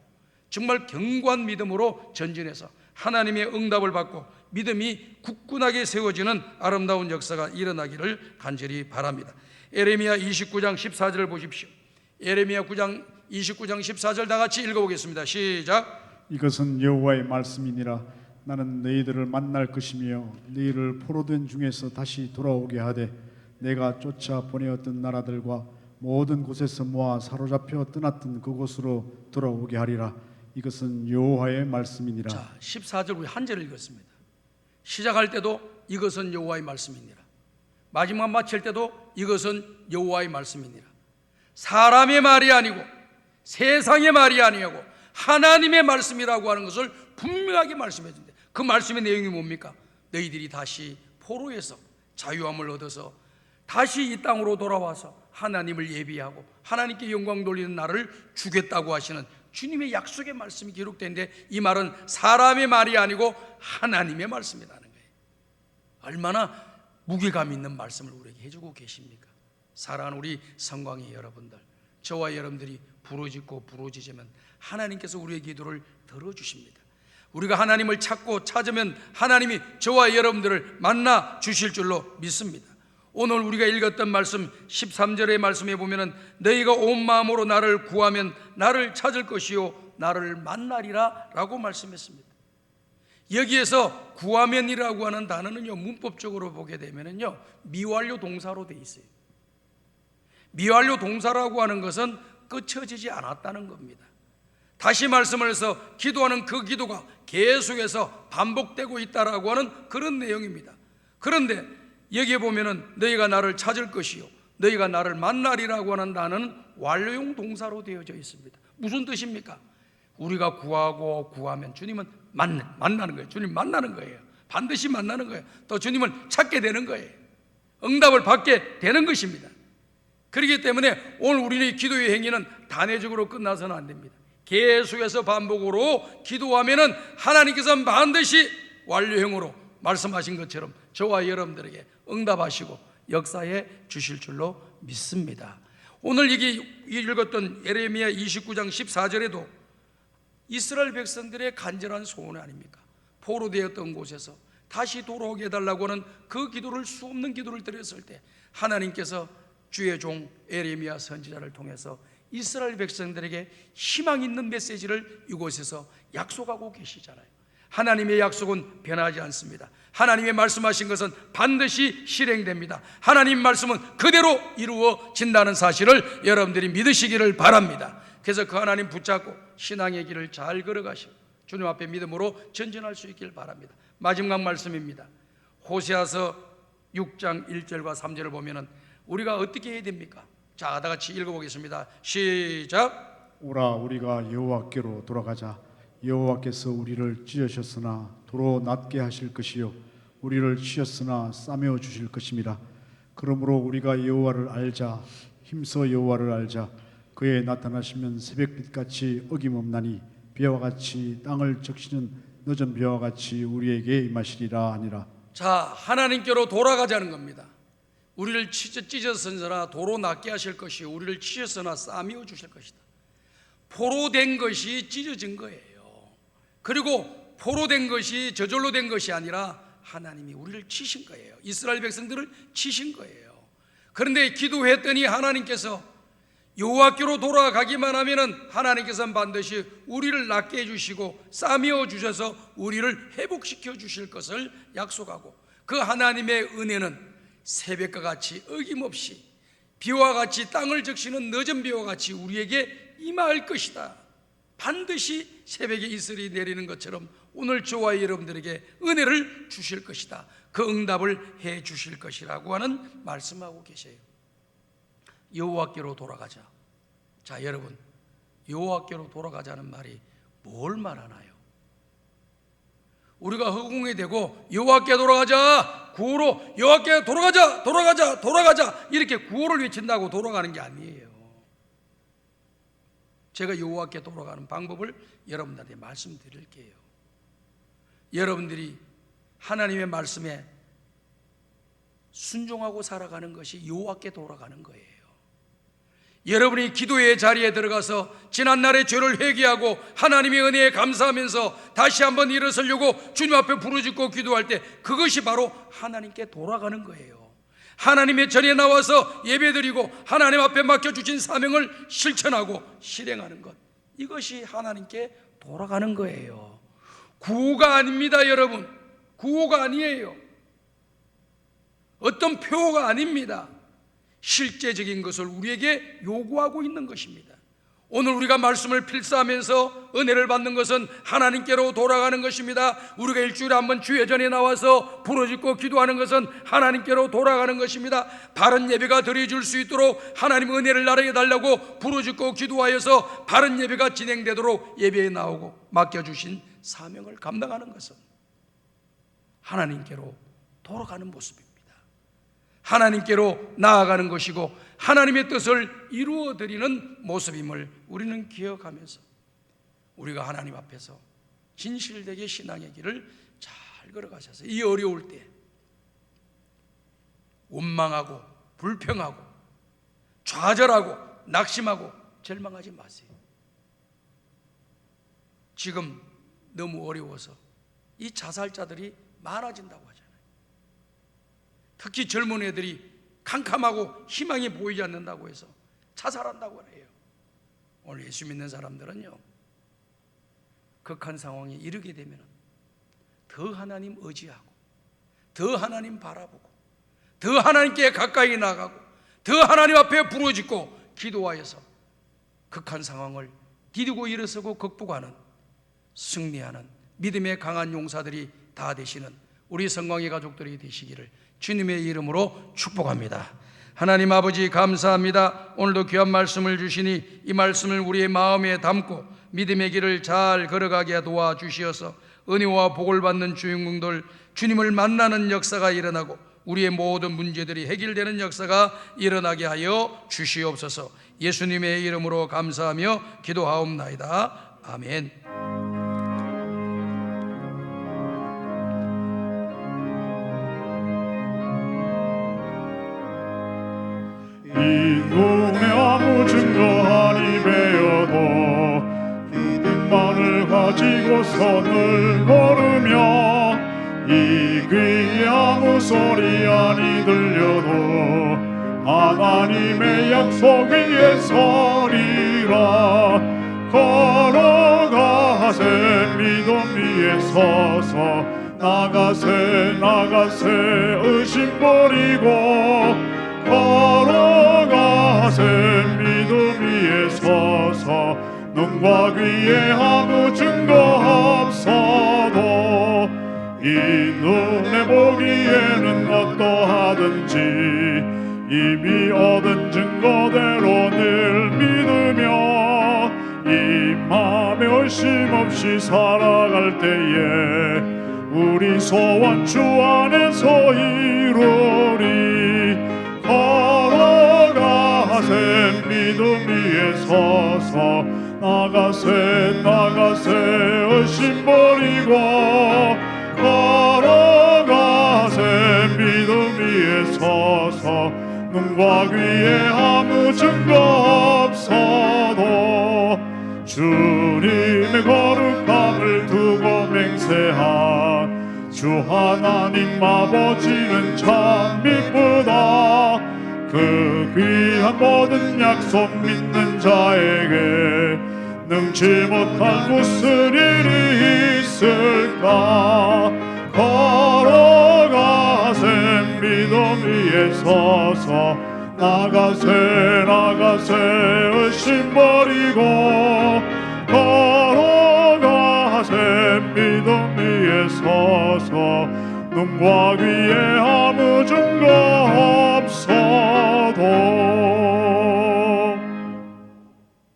정말 견고한 믿음으로 전진해서 하나님의 응답을 받고 믿음이 굳건하게 세워지는 아름다운 역사가 일어나기를 간절히 바랍니다. 에레미야 29장 14절을 보십시오. 에레미야 29장 14절 다 같이 읽어보겠습니다. 시작. 이것은 여호와의 말씀이니라. 나는 너희들을 만날 것이며 너희를 포로된 중에서 다시 돌아오게 하되 내가 쫓아 보내었던 나라들과 모든 곳에서 모아 사로잡혀 떠났던 그곳으로 돌아오게 하리라. 이것은 여호와의 말씀이니라. 자, 14절 우리 한 절을 읽었습니다. 시작할 때도 이것은 여호와의 말씀이니라. 마지막 마칠 때도 이것은 여호와의 말씀이니라. 사람의 말이 아니고 세상의 말이 아니고 하나님의 말씀이라고 하는 것을 분명하게 말씀해 준대. 그 말씀의 내용이 뭡니까? 너희들이 다시 포로에서 자유함을 얻어서 다시 이 땅으로 돌아와서 하나님을 예비하고 하나님께 영광 돌리는 날을 주겠다고 하시는 주님의 약속의 말씀이 기록된데, 이 말은 사람의 말이 아니고 하나님의 말씀이라는 거예요. 얼마나 무게감 있는 말씀을 우리에게 해주고 계십니까? 사랑하는 우리 성광의 여러분들, 저와 여러분들이 부르짖고 부르짖으면 하나님께서 우리의 기도를 들어주십니다. 우리가 하나님을 찾고 찾으면 하나님이 저와 여러분들을 만나 주실 줄로 믿습니다. 오늘 우리가 읽었던 말씀 13절의 말씀에 보면은 너희가 온 마음으로 나를 구하면 나를 찾을 것이요 나를 만나리라 라고 말씀했습니다. 여기에서 구하면이라고 하는 단어는요, 문법적으로 보게 되면은요, 미완료 동사로 돼 있어요. 미완료 동사라고 하는 것은 끝쳐지지 않았다는 겁니다. 다시 말씀을 해서 기도하는 그 기도가 계속해서 반복되고 있다라고 하는 그런 내용입니다. 그런데 여기에 보면은 너희가 나를 찾을 것이요 너희가 나를 만나리라고 하는 단어는 완료용 동사로 되어져 있습니다. 무슨 뜻입니까? 우리가 구하고 구하면 주님은 만나는 거예요. 주님 만나는 거예요. 반드시 만나는 거예요. 또 주님을 찾게 되는 거예요. 응답을 받게 되는 것입니다. 그렇기 때문에 오늘 우리의 기도의 행위는 단회적으로 끝나서는 안 됩니다. 계속해서 반복으로 기도하면은 하나님께서 반드시 완료형으로 말씀하신 것처럼 저와 여러분들에게 응답하시고 역사해 주실 줄로 믿습니다. 오늘 이게 읽었던 예레미야 29장 14절에도 이스라엘 백성들의 간절한 소원 아닙니까? 포로되었던 곳에서 다시 돌아오게 해달라고 하는 그 기도를, 수없는 기도를 드렸을 때 하나님께서 주의 종 예레미야 선지자를 통해서 이스라엘 백성들에게 희망 있는 메시지를 이곳에서 약속하고 계시잖아요. 하나님의 약속은 변하지 않습니다. 하나님의 말씀하신 것은 반드시 실행됩니다. 하나님 말씀은 그대로 이루어진다는 사실을 여러분들이 믿으시기를 바랍니다. 그래서 그 하나님 붙잡고 신앙의 길을 잘 걸어가시고 주님 앞에 믿음으로 전진할 수 있길 바랍니다. 마지막 말씀입니다. 호세아서 6장 1절과 3절을 보면은 우리가 어떻게 해야 됩니까? 자, 다 같이 읽어보겠습니다. 시작. 오라 우리가 여호와께로 돌아가자. 여호와께서 우리를 찢으셨으나 도로 낮게 하실 것이요 우리를 치셨으나 싸매어 주실 것임이라. 그러므로 우리가 여호와를 알자. 힘써 여호와를 알자. 그의 나타나시면 새벽빛같이 어김없나니 비와 같이 땅을 적시는 늦은 비와 같이 우리에게 임하시리라 하니라. 자, 하나님께로 돌아가자는 겁니다. 우리를 찢었으나 도로 낮게 하실 것이요 우리를 치셨으나 싸매어 주실 것이다. 포로된 것이 찢어진 거예요. 그리고 포로된 것이 저절로 된 것이 아니라 하나님이 우리를 치신 거예요. 이스라엘 백성들을 치신 거예요. 그런데 기도했더니 하나님께서 여호와께로 돌아가기만 하면은 하나님께서는 반드시 우리를 낫게 해주시고 싸매어 주셔서 우리를 회복시켜 주실 것을 약속하고 그 하나님의 은혜는 새벽과 같이 어김없이 비와 같이 땅을 적시는 늦은 비와 같이 우리에게 임할 것이다. 반드시 새벽에 이슬이 내리는 것처럼 오늘 저와 여러분들에게 은혜를 주실 것이다. 그 응답을 해 주실 것이라고 하는 말씀하고 계세요. 여호와께로 돌아가자. 자, 여러분, 여호와께로 돌아가자는 말이 뭘 말하나요? 우리가 허공에 대고 여호와께 돌아가자, 구호로 여호와께 돌아가자, 돌아가자, 돌아가자 이렇게 구호를 외친다고 돌아가는 게 아니에요. 제가 여호와께 돌아가는 방법을 여러분들한테 말씀드릴게요. 여러분들이 하나님의 말씀에 순종하고 살아가는 것이 여호와께 돌아가는 거예요. 여러분이 기도의 자리에 들어가서 지난날의 죄를 회개하고 하나님의 은혜에 감사하면서 다시 한번 일어서려고 주님 앞에 부르짖고 기도할 때 그것이 바로 하나님께 돌아가는 거예요. 하나님의 전에 나와서 예배드리고 하나님 앞에 맡겨주신 사명을 실천하고 실행하는 것, 이것이 하나님께 돌아가는 거예요. 구호가 아닙니다. 여러분, 구호가 아니에요. 어떤 표가 아닙니다. 실제적인 것을 우리에게 요구하고 있는 것입니다. 오늘 우리가 말씀을 필사하면서 은혜를 받는 것은 하나님께로 돌아가는 것입니다. 우리가 일주일에 한 번 주회전에 나와서 부르짖고 기도하는 것은 하나님께로 돌아가는 것입니다. 바른 예배가 드려질 수 있도록 하나님 은혜를 나에게 달라고 부르짖고 기도하여서 바른 예배가 진행되도록 예배에 나오고 맡겨주신 사명을 감당하는 것은 하나님께로 돌아가는 모습입니다. 하나님께로 나아가는 것이고 하나님의 뜻을 이루어드리는 모습임을 우리는 기억하면서 우리가 하나님 앞에서 진실되게 신앙의 길을 잘 걸어가셔서 이 어려울 때 원망하고 불평하고 좌절하고 낙심하고 절망하지 마세요. 지금 너무 어려워서 이 자살자들이 많아진다고 하잖아요. 특히 젊은 애들이 캄캄하고 희망이 보이지 않는다고 해서 자살한다고 해요. 오늘 예수 믿는 사람들은요, 극한 상황에 이르게 되면 더 하나님 의지하고 더 하나님 바라보고 더 하나님께 가까이 나가고 더 하나님 앞에 부르짖고 기도하여서 극한 상황을 디디고 일어서고 극복하는, 승리하는 믿음의 강한 용사들이 다 되시는 우리 성광의 가족들이 되시기를 주님의 이름으로 축복합니다. 하나님 아버지 감사합니다. 오늘도 귀한 말씀을 주시니 이 말씀을 우리의 마음에 담고 믿음의 길을 잘 걸어가게 도와주시어서 은혜와 복을 받는 주인공들 주님을 만나는 역사가 일어나고 우리의 모든 문제들이 해결되는 역사가 일어나게 하여 주시옵소서. 예수님의 이름으로 감사하며 기도하옵나이다. 아멘. 이 눈에 아무 증거 아니 배어도 믿음만을 가지고 선을 걸으며 이 귀에 아무 소리 아니 들려도 하나님의 약속 위에 서리라. 걸어가세 믿음 위에 서서 나가세 의심 버리고 걸어가세 믿음 위에 서서 눈과 귀에 아무 증거 없어도 이 눈에 보기에는 어떠하든지 이미 얻은 증거대로 늘 믿으며 이 맘에 의심 없이 살아갈 때에 우리 소원 주 안에서 이루리. 걸어가세 믿음 위에 서서 나가세 의심 버리고 걸어가세 믿음 위에 서서 눈과 귀에 아무 증거 없어도 주님의 거룩함을 두고 맹세한 주 하나님 아버지는 참 미쁘다. 그 귀한 모든 약속 믿는 자에게 능치 못할 무슨 일이 있을까. 걸어가세 믿음 위에 서서 나가세 의심 버리고 걸어가세 믿음 위에 서서 눈과 귀에 아무 증거 없어도.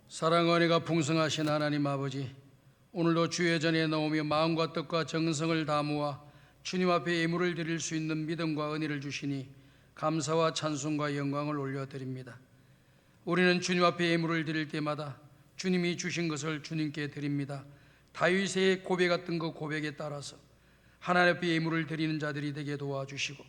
사랑과 은혜가 풍성하신 하나님 아버지, 오늘도 주의 전에 나오며 마음과 뜻과 정성을 다 모아 주님 앞에 예물을 드릴 수 있는 믿음과 은혜를 주시니 감사와 찬송과 영광을 올려드립니다. 우리는 주님 앞에 예물을 드릴 때마다 주님이 주신 것을 주님께 드립니다. 다윗의 고백했던 그 고백에 따라서 하나님 앞에 예물을 드리는 자들이 되게 도와주시고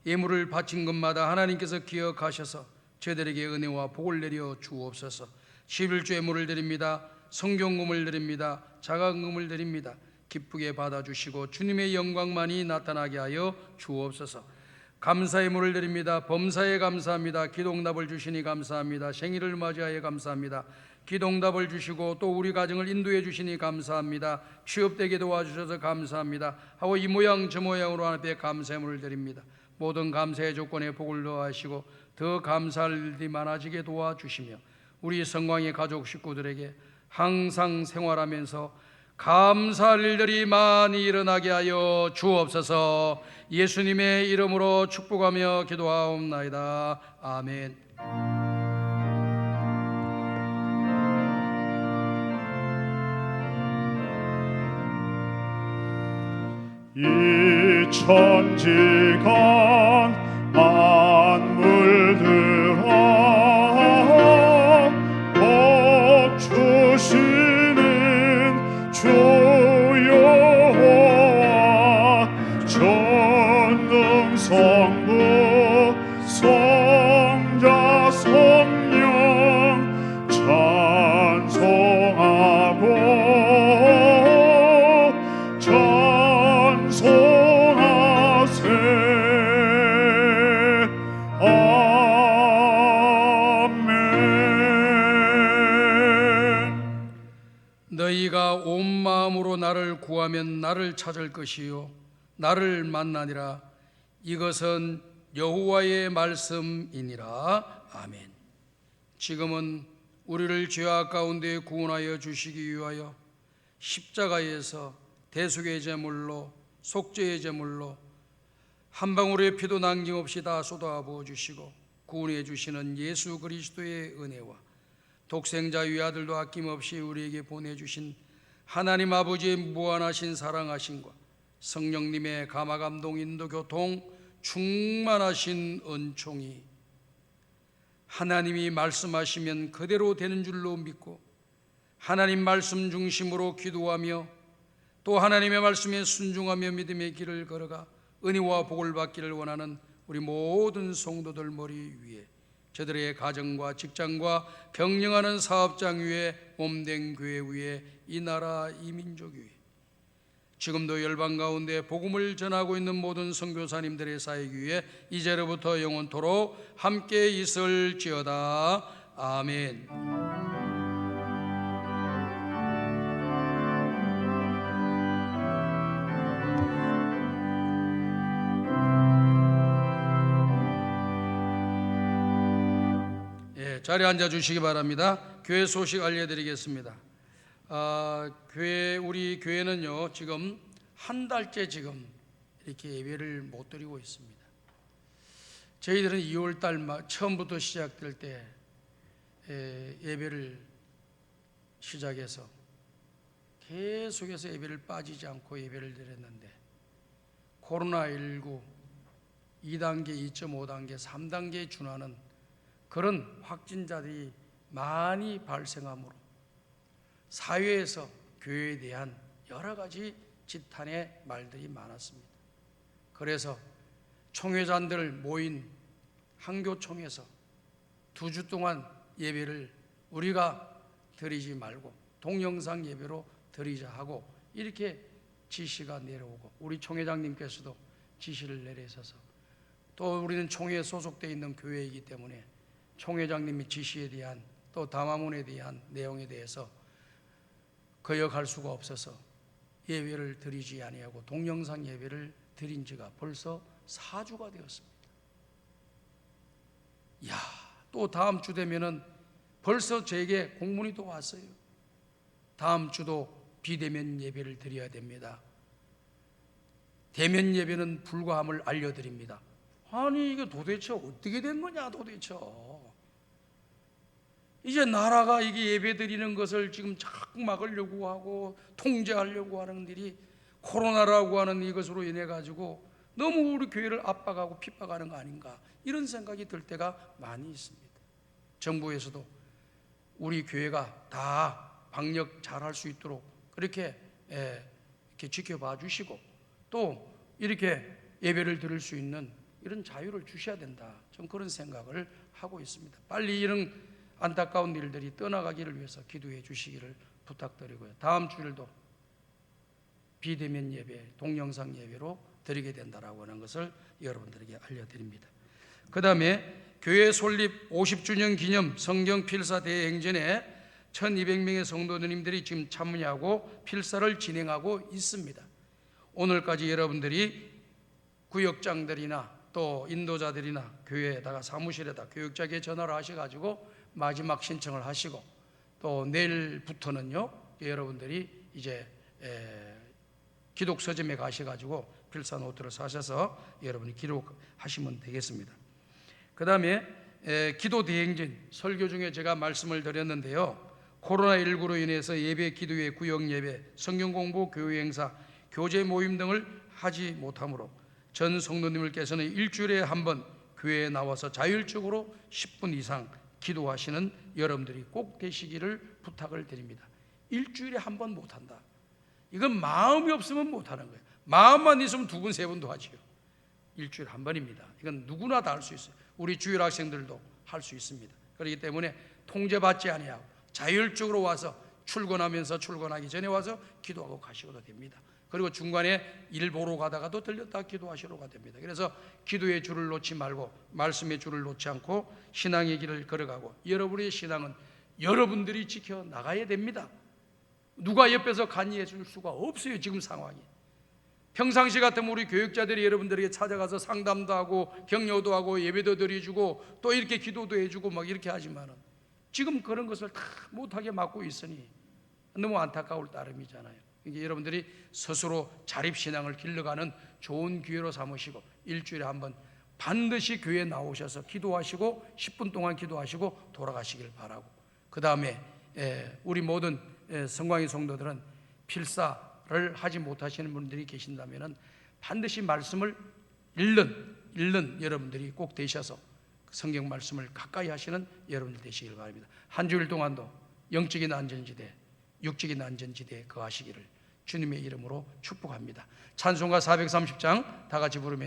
예물을 바친 것마다 하나님께서 기억하셔서 저들에게 은혜와 복을 내려 주옵소서. 11조 예물을 드립니다. 성경금을 드립니다. 자간금을 드립니다. 기쁘게 받아주시고 주님의 영광만이 나타나게 하여 주옵소서. 감사의 물을 드립니다. 범사에 감사합니다. 기도응답을 주시니 감사합니다. 생일을 맞이하여 감사합니다. 기도응답을 주시고 또 우리 가정을 인도해 주시니 감사합니다. 취업되게 도와주셔서 감사합니다 하고 이 모양 저 모양으로 하나님 앞에 감사의 물을 드립니다. 모든 감사의 조건에 복을 더하시고 더 감사할 일이 많아지게 도와주시며 우리 성광의 가족 식구들에게 항상 생활하면서 감사할 일들이 많이 일어나게 하여 주옵소서. 예수님의 이름으로 축복하며 기도하옵나이다. 아멘. 이 천지간 만물들아 복 주시는 주 여호와 전능성부 성자 성령 찬송하고 너희가 온 마음으로 나를 구하면 나를 찾을 것이요 나를 만나니라. 이것은 여호와의 말씀이니라. 아멘. 지금은 우리를 죄악 가운데 구원하여 주시기 위하여 십자가에서 대속의 제물로 속죄의 제물로 한 방울의 피도 남김없이 다 쏟아 부어 주시고 구원해 주시는 예수 그리스도의 은혜와 독생자 위아들도 아낌없이 우리에게 보내주신 하나님 아버지의 무한하신 사랑하심과 성령님의 감화감동 인도 교통 충만하신 은총이 하나님이 말씀하시면 그대로 되는 줄로 믿고 하나님 말씀 중심으로 기도하며 또 하나님의 말씀에 순종하며 믿음의 길을 걸어가 은혜와 복을 받기를 원하는 우리 모든 성도들 머리 위에, 저들의 가정과 직장과 경영하는 사업장 위에, 몸된 교회 위에, 이 나라 이 민족 위에, 지금도 열방 가운데 복음을 전하고 있는 모든 선교사님들의 사역 위에 이제로부터 영원토록 함께 있을지어다. 아멘. 자리에 앉아 주시기 바랍니다. 교회 소식 알려드리겠습니다. 우리 교회는요 지금 한 달째 지금 이렇게 예배를 못 드리고 있습니다. 저희들은 2월 달 처음부터 시작될 때 예배를 시작해서 계속해서 예배를 빠지지 않고 예배를 드렸는데 코로나19 2단계, 2.5단계, 3단계에 준하는 그런 확진자들이 많이 발생하므로 사회에서 교회에 대한 여러 가지 지탄의 말들이 많았습니다. 그래서 총회장들 모인 한교총에서 2주 동안 예배를 우리가 드리지 말고 동영상 예배로 드리자 하고 이렇게 지시가 내려오고 우리 총회장님께서도 지시를 내리셔서 또 우리는 총회에 소속되어 있는 교회이기 때문에 총회장님의 지시에 대한 또 담화문에 대한 내용에 대해서 거역할 수가 없어서 예배를 드리지 아니하고 동영상 예배를 드린 지가 벌써 4주가 되었습니다. 또 다음 주 되면은 벌써 제게 공문이 또 왔어요. 다음 주도 비대면 예배를 드려야 됩니다. 대면 예배는 불가함을 알려드립니다. 아니 이게 도대체 어떻게 된 거냐 도대체. 이제 나라가 이게 예배 드리는 것을 지금 자꾸 막으려고 하고 통제하려고 하는 일이 코로나라고 하는 이것으로 인해 가지고 너무 우리 교회를 압박하고 핍박하는 거 아닌가 이런 생각이 들 때가 많이 있습니다. 정부에서도 우리 교회가 다 방역 잘할 수 있도록 그렇게 지켜봐 주시고 또 이렇게 예배를 드릴 수 있는 이런 자유를 주셔야 된다. 좀 그런 생각을 하고 있습니다. 빨리 이런 안타까운 일들이 떠나가기를 위해서 기도해 주시기를 부탁드리고요. 다음 주일도 비대면 예배, 동영상 예배로 드리게 된다라고 하는 것을 여러분들에게 알려드립니다. 그 다음에 교회 설립 50주년 기념 성경 필사 대행전에 1200명의 성도님들이 지금 참여하고 필사를 진행하고 있습니다. 오늘까지 여러분들이 구역장들이나 또 인도자들이나 교회에다가 사무실에다 교육자에게 전화를 하셔가지고 마지막 신청을 하시고 또 내일부터는요 여러분들이 이제 기독 서점에 가셔가지고 필사 노트를 사셔서 여러분이 기록하시면 되겠습니다. 그 다음에 기도 대행진 설교 중에 제가 말씀을 드렸는데요, 코로나19로 인해서 예배, 기도회, 구역 예배, 성경 공부, 교회 행사, 교제 모임 등을 하지 못하므로 전 성도님들께서는 일주일에 한 번 교회에 나와서 자율적으로 10분 이상 기도하시는 여러분들이 꼭 되시기를 부탁을 드립니다. 일주일에 한 번 못한다. 이건 마음이 없으면 못하는 거예요. 마음만 있으면 2분, 3분도 하지요. 일주일에 한 번입니다. 이건 누구나 다 할 수 있어요. 우리 주일 학생들도 할 수 있습니다. 그렇기 때문에 통제받지 아니하고 자율적으로 와서 출근하면서 출근하기 전에 와서 기도하고 가셔도 됩니다. 그리고 중간에 일 보러 가다가도 들렸다 기도하시러가 됩니다. 그래서 기도의 줄을 놓지 말고 말씀의 줄을 놓지 않고 신앙의 길을 걸어가고 여러분의 신앙은 여러분들이 지켜나가야 됩니다. 누가 옆에서 간이해 줄 수가 없어요. 지금 상황이. 평상시 같으면 우리 교육자들이 여러분들에게 찾아가서 상담도 하고 격려도 하고 예배도 드려주고 또 이렇게 기도도 해주고 막 이렇게 하지만은 지금 그런 것을 다 못하게 막고 있으니 너무 안타까울 따름이잖아요. 이게 여러분들이 스스로 자립신앙을 길러가는 좋은 기회로 삼으시고 일주일에 한 번 반드시 교회에 나오셔서 기도하시고 10분 동안 기도하시고 돌아가시길 바라고, 그 그 다음에 우리 모든 성광의 성도들은 필사를 하지 못하시는 분들이 계신다면 반드시 말씀을 읽는 여러분들이 꼭 되셔서 성경 말씀을 가까이 하시는 여러분들 되시길 바랍니다. 한 주일 동안도 영적인 안전지대, 육적인 안전지대에 거하시기를 주님의 이름으로 축복합니다. 찬송가 430장 다 같이 부르면서